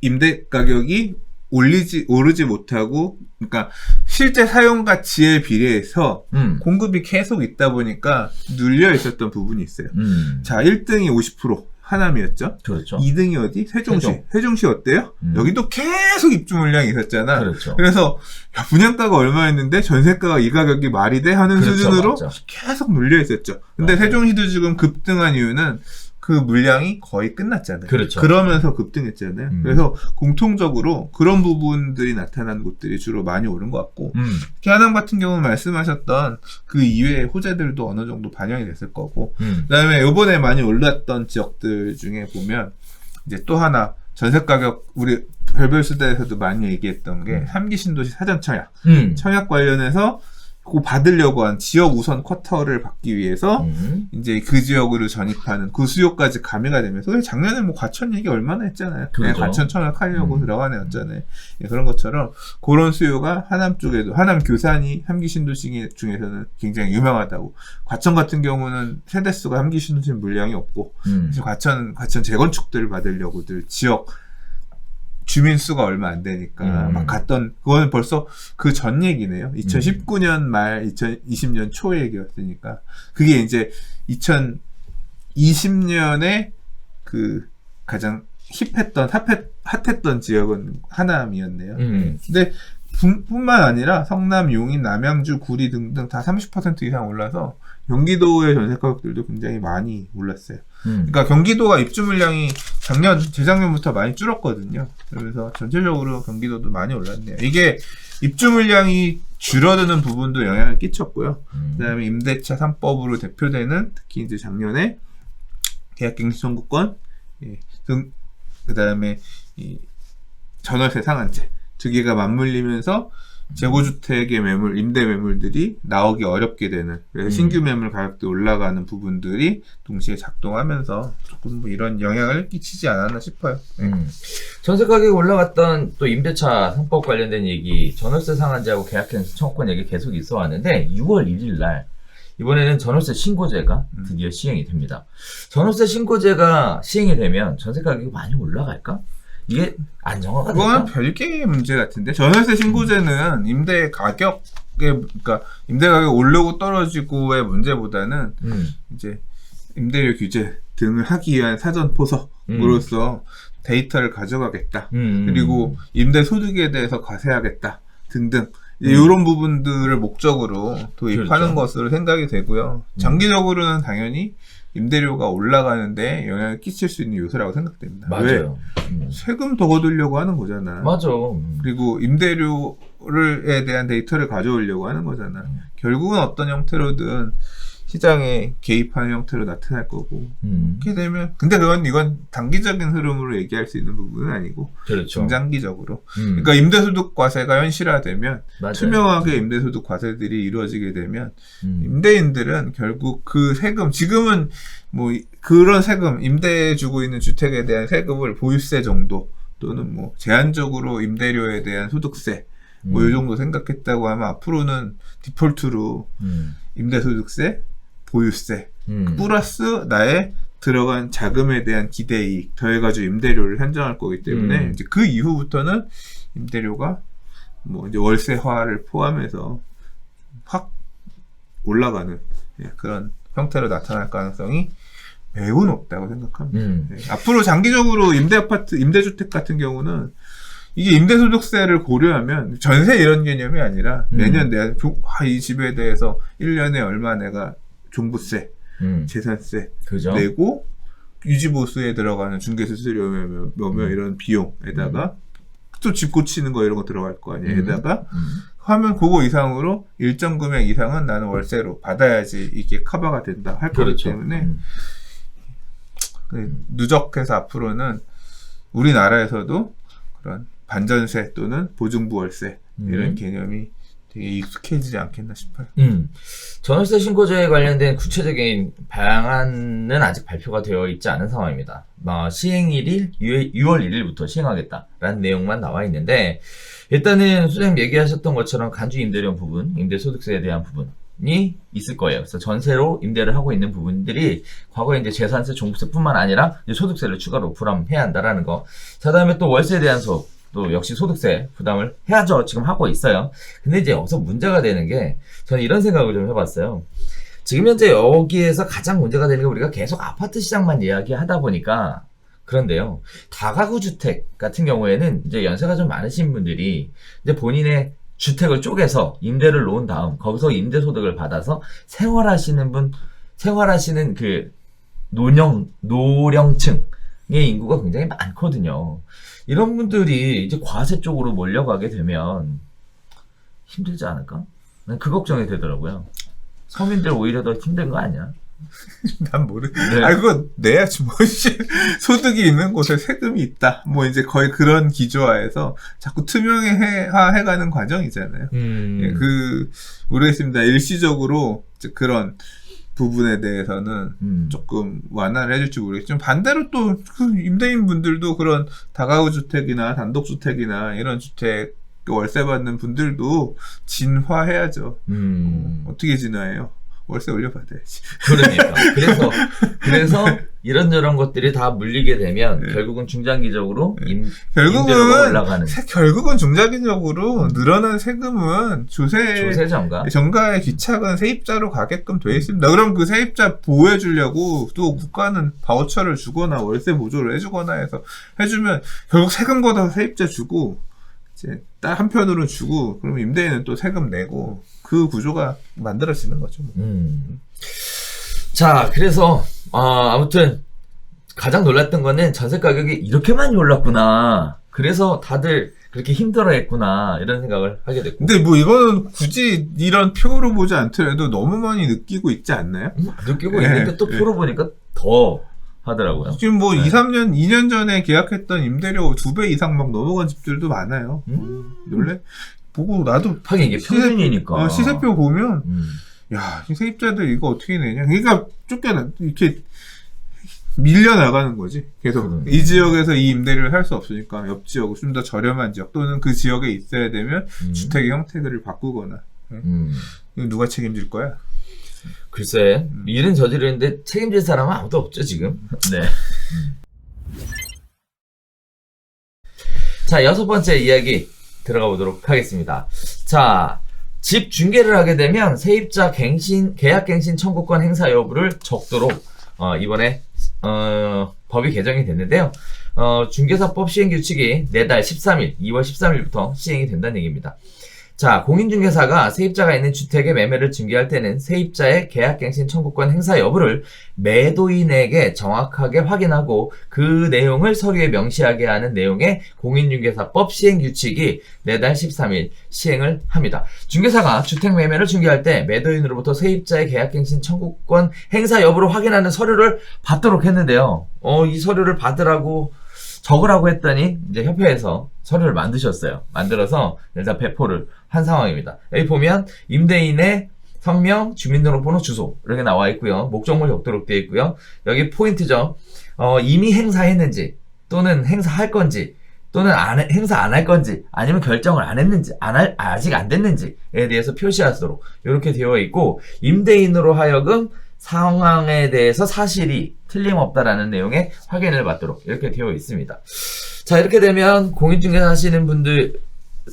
A: 임대 가격이 오르지 못하고, 그러니까 실제 사용 가치에 비례해서
B: 음.
A: 공급이 계속 있다 보니까 눌려 있었던 부분이 있어요.
B: 음.
A: 자, 1등이 50%. 하남이었죠.
B: 그렇죠.
A: 2등이 어디? 세종시.
B: 세종.
A: 세종시 어때요?
B: 음.
A: 여기도 계속 입주 물량이 있었잖아.
B: 그렇죠.
A: 그래서 야, 분양가가 얼마였는데 전세가가 이 가격이 말이 돼? 하는
B: 그렇죠,
A: 수준으로
B: 맞죠.
A: 계속 눌려 있었죠. 근데
B: 맞아요.
A: 세종시도 지금 급등한 이유는 그 물량이 거의 끝났잖아요.
B: 그렇죠.
A: 그러면서 급등했잖아요.
B: 음.
A: 그래서 공통적으로 그런 부분들이 나타난 곳들이 주로 많이 오른 것 같고 특히 하남 같은 경우는 말씀하셨던 그 이외의 호재들도 어느 정도 반영이 됐을 거고 그다음에 이번에 많이 올랐던 지역들 중에 보면 이제 또 하나 전세 가격 우리 별별 수다에서도 많이 얘기했던 게 3기 신도시 사전 청약 청약 관련해서 그 받으려고 한 지역 우선 쿼터를 받기 위해서 이제 그 지역으로 전입하는 그 수요까지 가미가 되면서 작년에 뭐 과천 얘기 얼마나 했잖아요. 그냥
B: 그렇죠.
A: 과천 청약하려고 들어간 애였잖아요. 예, 그런 것처럼 그런 수요가 하남 쪽에도 하남 교산이 3기 신도시 중에서는 굉장히 유명하다고. 과천 같은 경우는 세대수가 3기 신도시 물량이 없고 그래서 과천 재건축들을 받으려고들 지역 주민 수가 얼마 안 되니까 막 갔던 그거는 벌써 그 전 얘기네요. 2019년 말 2020년 초 얘기였으니까 그게 이제 2020년에 그 가장 핫했던 지역은 하남이었네요. 근데 뿐만 아니라 성남, 용인, 남양주, 구리 등등 다 30% 이상 올라서 경기도의 전세 가격들도 굉장히 많이 올랐어요. 그러니까 경기도가 입주 물량이 재작년부터 많이 줄었거든요. 그래서 전체적으로 경기도도 많이 올랐네요. 이게 입주 물량이 줄어드는 부분도 영향을 끼쳤고요. 그다음에 임대차 3법으로 대표되는 특히 이제 작년에 계약갱신 청구권, 그다음에 이 전월세 상한제 두 개가 맞물리면서 재고주택의 매물, 임대 매물들이 나오기 어렵게 되는, 그래서 신규 매물 가격도 올라가는 부분들이 동시에 작동하면서 조금 뭐 이런 영향을 끼치지 않았나 싶어요.
B: 전세 가격이 올라갔던 또 임대차 3법 관련된 얘기, 전월세 상한제하고 계약갱신 청구권 얘기 계속 있어 왔는데 6월 1일 날 이번에는 전월세 신고제가 드디어 시행이 됩니다. 전월세 신고제가 시행이 되면 전세 가격이 많이 올라갈까? 이게 안정화가 될까?
A: 그거는 별개의 문제 같은데 전월세 신고제는 임대 가격 오르고 떨어지고의 문제보다는 이제 임대료 규제 등을 하기 위한 사전 포석으로서 데이터를 가져가겠다. 그리고 임대 소득에 대해서 과세하겠다 등등. 이런 부분들을 목적으로 도입하는
B: 그렇죠.
A: 것으로 생각이 되고요. 장기적으로는 당연히 임대료가 올라가는데 영향을 끼칠 수 있는 요소라고 생각됩니다.
B: 맞아요.
A: 왜? 세금 더 거두려고 하는 거잖아.
B: 맞아.
A: 그리고 임대료에 대한 데이터를 가져오려고 하는 거잖아. 결국은 어떤 형태로든 시장에 개입하는 형태로 나타날 거고. 그렇게 되면 근데 이건 단기적인 흐름으로 얘기할 수 있는 부분은 아니고
B: 그렇죠.
A: 중장기적으로. 그러니까 임대소득 과세가 현실화되면
B: 맞아요.
A: 투명하게 임대소득 과세들이 이루어지게 되면 임대인들은 결국 그 세금 지금은 뭐 그런 세금 임대해 주고 있는 주택에 대한 세금을 보유세 정도 또는 뭐 제한적으로 임대료에 대한 소득세 뭐 이 정도 생각했다고 하면 앞으로는 디폴트로 임대소득세 보유세 플러스 나의 들어간 자금에 대한 기대이익 더해가지고 임대료를 산정할 거기 때문에 이제 그 이후부터는 임대료가 뭐 이제 월세화를 포함해서 확 올라가는 그런 형태로 나타날 가능성이 매우 높다고 생각합니다. 앞으로 장기적으로 임대주택 같은 경우는 이게 임대소득세를 고려하면 전세 이런 개념이 아니라 매년 내가 이 집에 대해서 1년에 얼마 내가 종부세, 재산세
B: 그죠?
A: 내고 유지보수에 들어가는 중개수수료 뭐 이런 비용에다가 또 집 고치는 거 이런 거 들어갈 거 아니에요. 에다가 하면 그거 이상으로 일정 금액 이상은 나는 월세로 받아야지 이게 커버가 된다 할 거기
B: 그렇죠.
A: 때문에 누적해서 앞으로는 우리나라에서도 그런 반전세 또는 보증부 월세 이런 개념이 되게 익숙해지지 않겠나 싶어요.
B: 전월세 신고제에 관련된 구체적인 방안은 아직 발표가 되어 있지 않은 상황입니다. 시행일이 6월 1일부터 시행하겠다라는 내용만 나와 있는데 일단은 소장님 얘기하셨던 것처럼 간주 임대료 부분, 임대소득세에 대한 부분이 있을 거예요. 그래서 전세로 임대를 하고 있는 부분들이 과거에 이제 재산세, 종부세뿐만 아니라 이제 소득세를 추가로 부담해야 한다라는 거. 자, 다음에 또 월세에 대한 소득. 또 역시 소득세 부담을 해야죠. 지금 하고 있어요. 근데 이제 여기서 문제가 되는 게 저는 이런 생각을 좀 해봤어요. 지금 현재 여기에서 가장 문제가 되는 게 우리가 계속 아파트 시장만 이야기하다 보니까 그런데요. 다가구 주택 같은 경우에는 이제 연세가 좀 많으신 분들이 이제 본인의 주택을 쪼개서 임대를 놓은 다음 거기서 임대 소득을 받아서 생활하시는 그 노령층의 인구가 굉장히 많거든요. 이런 분들이 이제 과세 쪽으로 몰려가게 되면 힘들지 않을까? 난 그 걱정이 되더라고요. 서민들 오히려 더 힘든 거 아니야?
A: 난 모르.
B: 네.
A: 아 그거 내야지 뭐. 소득이 있는 곳에 세금이 있다. 뭐 이제 거의 그런 기조화에서 자꾸 투명해가는 과정이잖아요. 예, 모르겠습니다. 일시적으로 이제 그런 부분에 대해서는 조금 완화를 해줄지 모르겠지만 반대로 또 그 임대인 분들도 그런 다가구 주택이나 단독 주택이나 이런 주택 월세 받는 분들도 진화해야죠. 어떻게 진화해요? 월세 올려받아야지.
B: 그러니까. 그래서 이런저런 것들이 다 물리게 되면
A: 네.
B: 결국은 중장기적으로
A: 결국은
B: 올라가는.
A: 중장기적으로 늘어난 세금은
B: 조세 정가.
A: 정가의 귀착은 세입자로 가게끔 돼 있습니다. 그럼 그 세입자 보호해 주려고 또 국가는 바우처를 주거나 월세 보조를 해주거나 해서 해주면 결국 세금 걷어서 세입자 주고 이제 딱 한편으로 주고 그럼 임대인은 또 세금 내고 그 구조가 만들어지는 거죠.
B: 자, 그래서 아무튼 가장 놀랐던 거는 전세 가격이 이렇게 많이 올랐구나. 그래서 다들 그렇게 힘들어했구나 이런 생각을 하게 됐고.
A: 근데 뭐 이거는 굳이 이런 표로 보지 않더라도 너무 많이 느끼고 있지 않나요?
B: 느끼고
A: 네,
B: 있는데 또 표로 보니까 더 하더라고요.
A: 지금 뭐
B: 네.
A: 2년 전에 계약했던 임대료 2배 이상 막 넘어간 집들도 많아요. 원래 보고 나도
B: 하긴 이게 평균이니까.
A: 시세표 보면 야, 이 세입자들 이거 어떻게 내냐. 그러니까 이렇게 밀려나가는 거지. 계속 이 지역에서 이 임대료를 살 수 없으니까 옆 지역으로 좀 더 저렴한 지역 또는 그 지역에 있어야 되면 주택의 형태를 바꾸거나. 이거 누가 책임질 거야?
B: 글쎄, 일은 저지르는데 책임질 사람은 아무도 없죠, 지금. 네. 자, 6번째 이야기 들어가 보도록 하겠습니다. 자, 집 중개를 하게 되면 세입자 계약갱신 청구권 행사 여부를 적도록 이번에 법이 개정이 됐는데요. 중개사법 시행규칙이 내달 13일, 2월 13일부터 시행이 된다는 얘기입니다. 자, 공인중개사가 세입자가 있는 주택의 매매를 중개할 때는 세입자의 계약갱신 청구권 행사 여부를 매도인에게 정확하게 확인하고 그 내용을 서류에 명시하게 하는 내용의 공인중개사법 시행규칙이 내달 13일 시행을 합니다. 중개사가 주택 매매를 중개할 때 매도인으로부터 세입자의 계약갱신 청구권 행사 여부를 확인하는 서류를 받도록 했는데요. 이 서류를 적으라고 했더니 이제 협회에서 서류를 만드셨어요. 만들어서 일단 배포를 한 상황입니다. 여기 보면 임대인의 성명, 주민등록번호, 주소 이렇게 나와 있고요. 목적물 적도록 되어 있고요. 여기 포인트죠. 이미 행사했는지 또는 행사할 건지 또는 행사 안 할 건지 아니면 결정을 안 했는지 아직 안 됐는지에 대해서 표시하도록 이렇게 되어 있고 임대인으로 하여금 상황에 대해서 사실이 틀림없다라는 내용의 확인을 받도록 이렇게 되어 있습니다. 자, 이렇게 되면 공인중개사 하시는 분들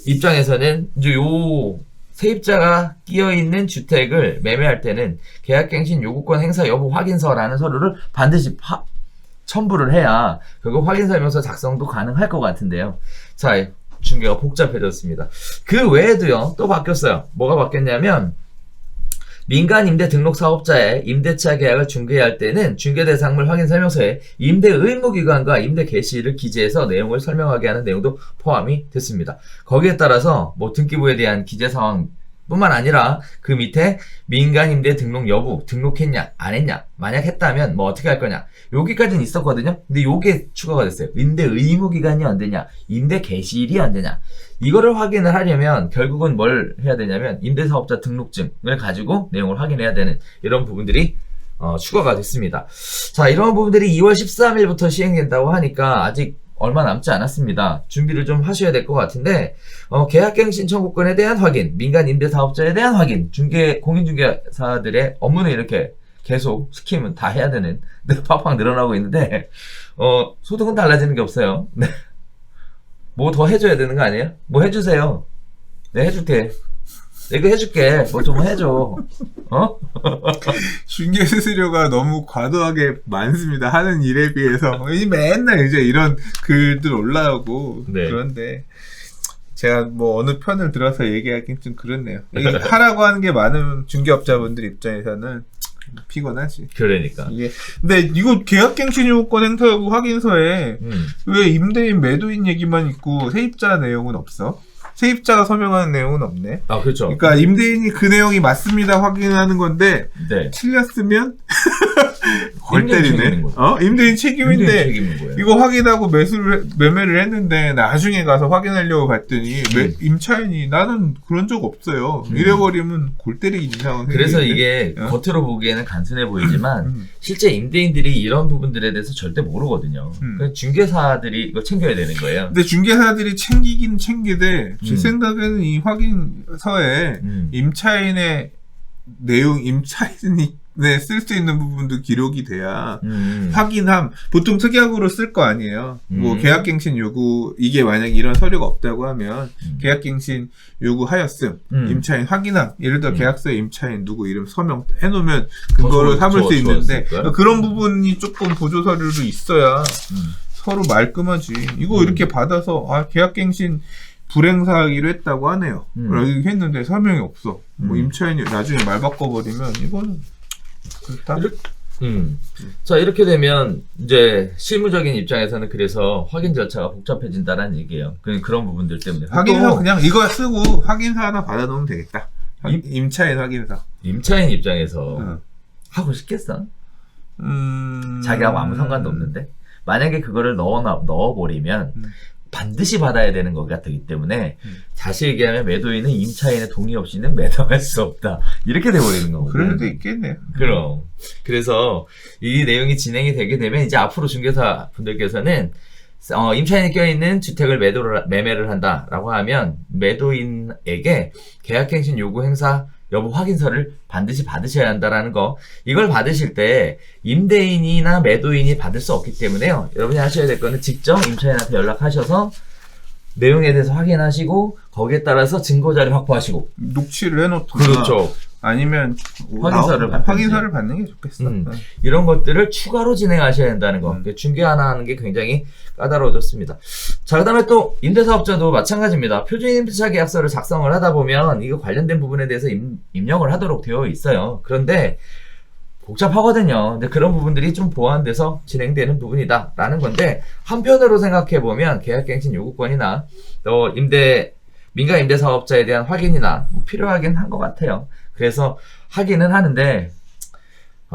B: 입장에서는 이제 요 세입자가 끼어있는 주택을 매매할 때는 계약갱신 요구권 행사 여부 확인서라는 서류를 반드시 첨부를 해야 그거 확인설명서 작성도 가능할 것 같은데요. 자, 중개가 복잡해졌습니다. 그 외에도요, 또 바뀌었어요. 뭐가 바뀌었냐면 민간 임대 등록 사업자의 임대차 계약을 중개할 때는 중개 대상물 확인 설명서에 임대 의무 기간과 임대 개시일을 기재해서 내용을 설명하게 하는 내용도 포함이 됐습니다. 거기에 따라서 뭐 등기부에 대한 기재 사항 뿐만 아니라 그 밑에 민간 임대 등록 여부, 등록했냐, 안 했냐, 만약 했다면 뭐 어떻게 할 거냐, 여기까지는 있었거든요. 근데 요게 추가가 됐어요. 임대 의무 기간이 언제냐, 임대 개시일이 언제냐. 이거를 확인을 하려면 결국은 뭘 해야 되냐면 임대사업자 등록증을 가지고 내용을 확인해야 되는 이런 부분들이 추가가 됐습니다. 자, 이런 부분들이 2월 13일부터 시행된다고 하니까 아직 얼마 남지 않았습니다. 준비를 좀 하셔야 될 것 같은데 계약갱신 청구권에 대한 확인, 민간 임대사업자에 대한 확인, 공인중개사들의 업무는 이렇게 계속 시키면 다 해야 되는 팍팍 늘어나고 있는데 소득은 달라지는 게 없어요. 네. 뭐 더 해줘야 되는 거 아니에요? 뭐 해주세요. 내가 해줄게. 내가 해줄게. 뭐 좀 해줘. 어?
A: 중개 수수료가 너무 과도하게 많습니다. 하는 일에 비해서. 맨날 이제 이런 글들 올라오고
B: 네.
A: 그런데 제가 뭐 어느 편을 들어서 얘기하긴 좀 그렇네요. 이게 하라고 하는 게 많은 중개업자분들 입장에서는 피곤하지.
B: 그러니까.
A: 이게 근데 이거 계약갱신 요건 행사 여부 확인서에 왜 임대인 매도인 얘기만 있고 세입자 내용은 없어? 세입자가 서명하는 내용은 없네.
B: 아, 그렇죠.
A: 그러니까 임대인이 그 내용이 맞습니다 확인하는 건데
B: 네.
A: 틀렸으면 골
B: 임대인 책임인
A: 때리네.
B: 거죠.
A: 임대인 책임인데
B: 임대인 책임인 거예요.
A: 이거 확인하고 매매를 했는데 나중에 가서 확인하려고 봤더니 임차인이 나는 그런 적 없어요. 이래버리면 골 때리기 상황.
B: 그래서 이게 겉으로 보기에는 간순해 보이지만 실제 임대인들이 이런 부분들에 대해서 절대 모르거든요. 그래서 중개사들이 이거 챙겨야 되는 거예요.
A: 근데 중개사들이 챙기긴 챙기되 제 생각에는 이 확인서에 임차인의 내용, 임차인이 쓸 수 있는 부분도 기록이 돼야 확인함. 보통 특약으로 쓸 거 아니에요. 뭐 계약갱신 요구 이게 만약에 이런 서류가 없다고 하면 계약갱신 요구하였음. 임차인 확인함. 예를 들어 계약서에 임차인 누구 이름 서명 해놓으면 그거를 삼을 수 있는데 그런 부분이 조금 보조 서류로 있어야 서로 말끔하지. 이거 이렇게 받아서 계약갱신 불행사하기로 했다고 하네요. 이렇게 했는데 서명이 없어. 뭐 임차인이 나중에 말 바꿔버리면 이거는 그렇다.
B: 자, 이렇게 되면 이제 실무적인 입장에서는 그래서 확인 절차가 복잡해진다는 얘기예요. 그런 부분들 때문에.
A: 확인서 그냥 이거 쓰고 확인서 하나 받아놓으면 되겠다. 임차인 확인서.
B: 임차인 입장에서 하고 싶겠어? 자기하고 아무 상관도 없는데 만약에 그거를 넣어버리면 반드시 받아야 되는 것 같기 때문에 다시 얘기하면 매도인은 임차인의 동의 없이는 매도할 수 없다. 이렇게 돼버리는 거거든요.
A: 그럴 수도 있겠네요.
B: 그럼. 그래서 이 내용이 진행이 되게 되면 이제 앞으로 중개사 분들께서는 임차인이 껴있는 주택을 매매를 한다라고 하면 매도인에게 계약갱신 요구 행사 여부 확인서를 반드시 받으셔야 한다라는 거. 이걸 받으실 때 임대인이나 매도인이 받을 수 없기 때문에요. 여러분이 하셔야 될 거는 직접 임차인한테 연락하셔서 내용에 대해서 확인하시고 거기에 따라서 증거자료 확보하시고
A: 녹취를 해놓거나
B: 그렇죠.
A: 아니면 확인서를 받는 게 좋겠어.
B: 이런 것들을 추가로 진행하셔야 한다는 거. 중개 하나 하는 게 굉장히 까다로워졌습니다. 자, 그 다음에 또 임대사업자도 마찬가지입니다. 표준임대차 계약서를 작성을 하다 보면 이거 관련된 부분에 대해서 입력을 하도록 되어 있어요. 그런데 복잡하거든요. 근데 그런 부분들이 좀 보완돼서 진행되는 부분이다 라는 건데, 한편으로 생각해 보면 계약갱신 요구권이나 또 민간 임대사업자에 대한 확인이나 필요하긴 한 것 같아요. 그래서 하기는 하는데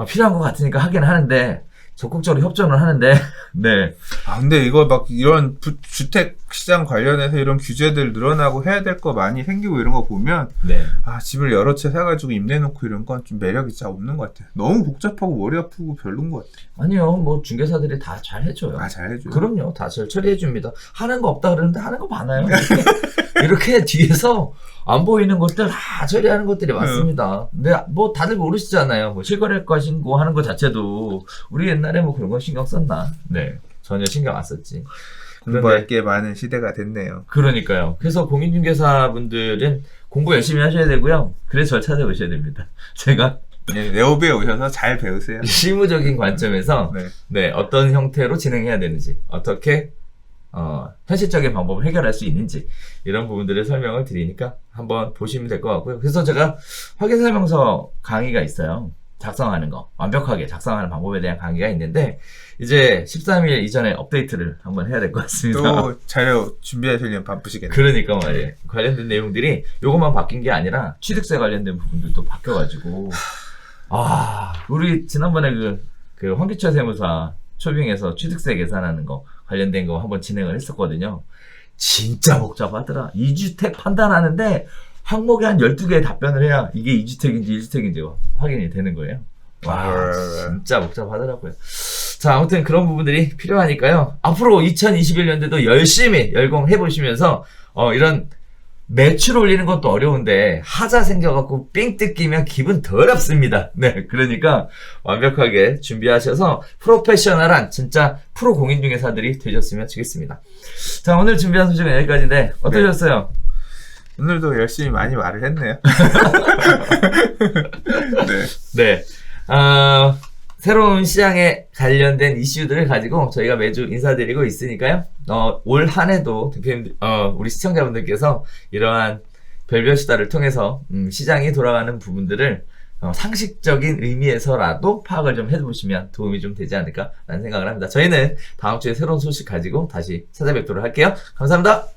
B: 필요한 것 같으니까 하기는 하는데 적극적으로 협조는 하는데 네.
A: 근데 이거 막 이런 주택 시장 관련해서 이런 규제들 늘어나고 해야 될 거 많이 생기고 이런 거 보면
B: 네.
A: 집을 여러 채 사가지고 임대놓고 이런 건 좀 매력이 진짜 없는 것 같아. 너무 복잡하고 머리 아프고 별론 것 같아.
B: 아니요, 뭐 중개사들이 다 잘 해줘요.
A: 잘 해줘요.
B: 그럼요, 다 잘 처리해줍니다. 하는 거 없다 그러는데 하는 거 많아요. 이렇게 뒤에서 안 보이는 것들 다 처리하는 것들이 많습니다. 근데 뭐 다들 모르시잖아요. 뭐 실거래가 신고하는 것 자체도 우리 옛날에 뭐 그런 거 신경 썼나? 네, 전혀 신경 안 썼지.
A: 공부할 게 많은 시대가 됐네요.
B: 그러니까요. 그래서 공인중개사분들은 공부 열심히 하셔야 되고요. 그래서 절 찾아오셔야 됩니다. 제가
A: 네오비에 오셔서 잘 배우세요.
B: 실무적인 관점에서 네, 어떤 형태로 진행해야 되는지, 어떻게 현실적인 방법을 해결할 수 있는지 이런 부분들을 설명을 드리니까 한번 보시면 될 것 같고요. 그래서 제가 확인설명서 강의가 있어요. 작성하는 거, 완벽하게 작성하는 방법에 대한 강의가 있는데 이제 13일 이전에 업데이트를 한번 해야 될 것 같습니다.
A: 또 자료 준비하시려면 바쁘시겠네요.
B: 그러니까 말이에요. 관련된 내용들이 요것만 바뀐 게 아니라 취득세 관련된 부분들도 바뀌어가지고 우리 지난번에 그 황기철 세무사 초빙에서 취득세 계산하는 거 관련된 거 한번 진행을 했었거든요. 진짜 복잡하더라. 2주택 판단하는데 항목에 한 12개의 답변을 해야 이게 2주택인지 1주택인지 확인이 되는 거예요. 와, 진짜 복잡하더라고요. 자, 아무튼 그런 부분들이 필요하니까요. 앞으로 2021년도도 열심히 열공해보시면서 이런 매출 올리는 것도 어려운데 하자 생겨갖고 삥 뜯기면 기분 더럽습니다. 네, 그러니까 완벽하게 준비하셔서 프로페셔널한 진짜 프로 공인중개사들이 되셨으면 좋겠습니다. 자, 오늘 준비한 소식은 여기까지인데 어떠셨어요?
A: 오늘도 열심히 많이 말을 했네요. 네.
B: 네. 새로운 시장에 관련된 이슈들을 가지고 저희가 매주 인사드리고 있으니까요. 올 한 해도 대표님, 우리 시청자분들께서 이러한 별별 수다를 통해서 시장이 돌아가는 부분들을 상식적인 의미에서라도 파악을 좀 해보시면 도움이 좀 되지 않을까라는 생각을 합니다. 저희는 다음 주에 새로운 소식 가지고 다시 찾아뵙도록 할게요. 감사합니다.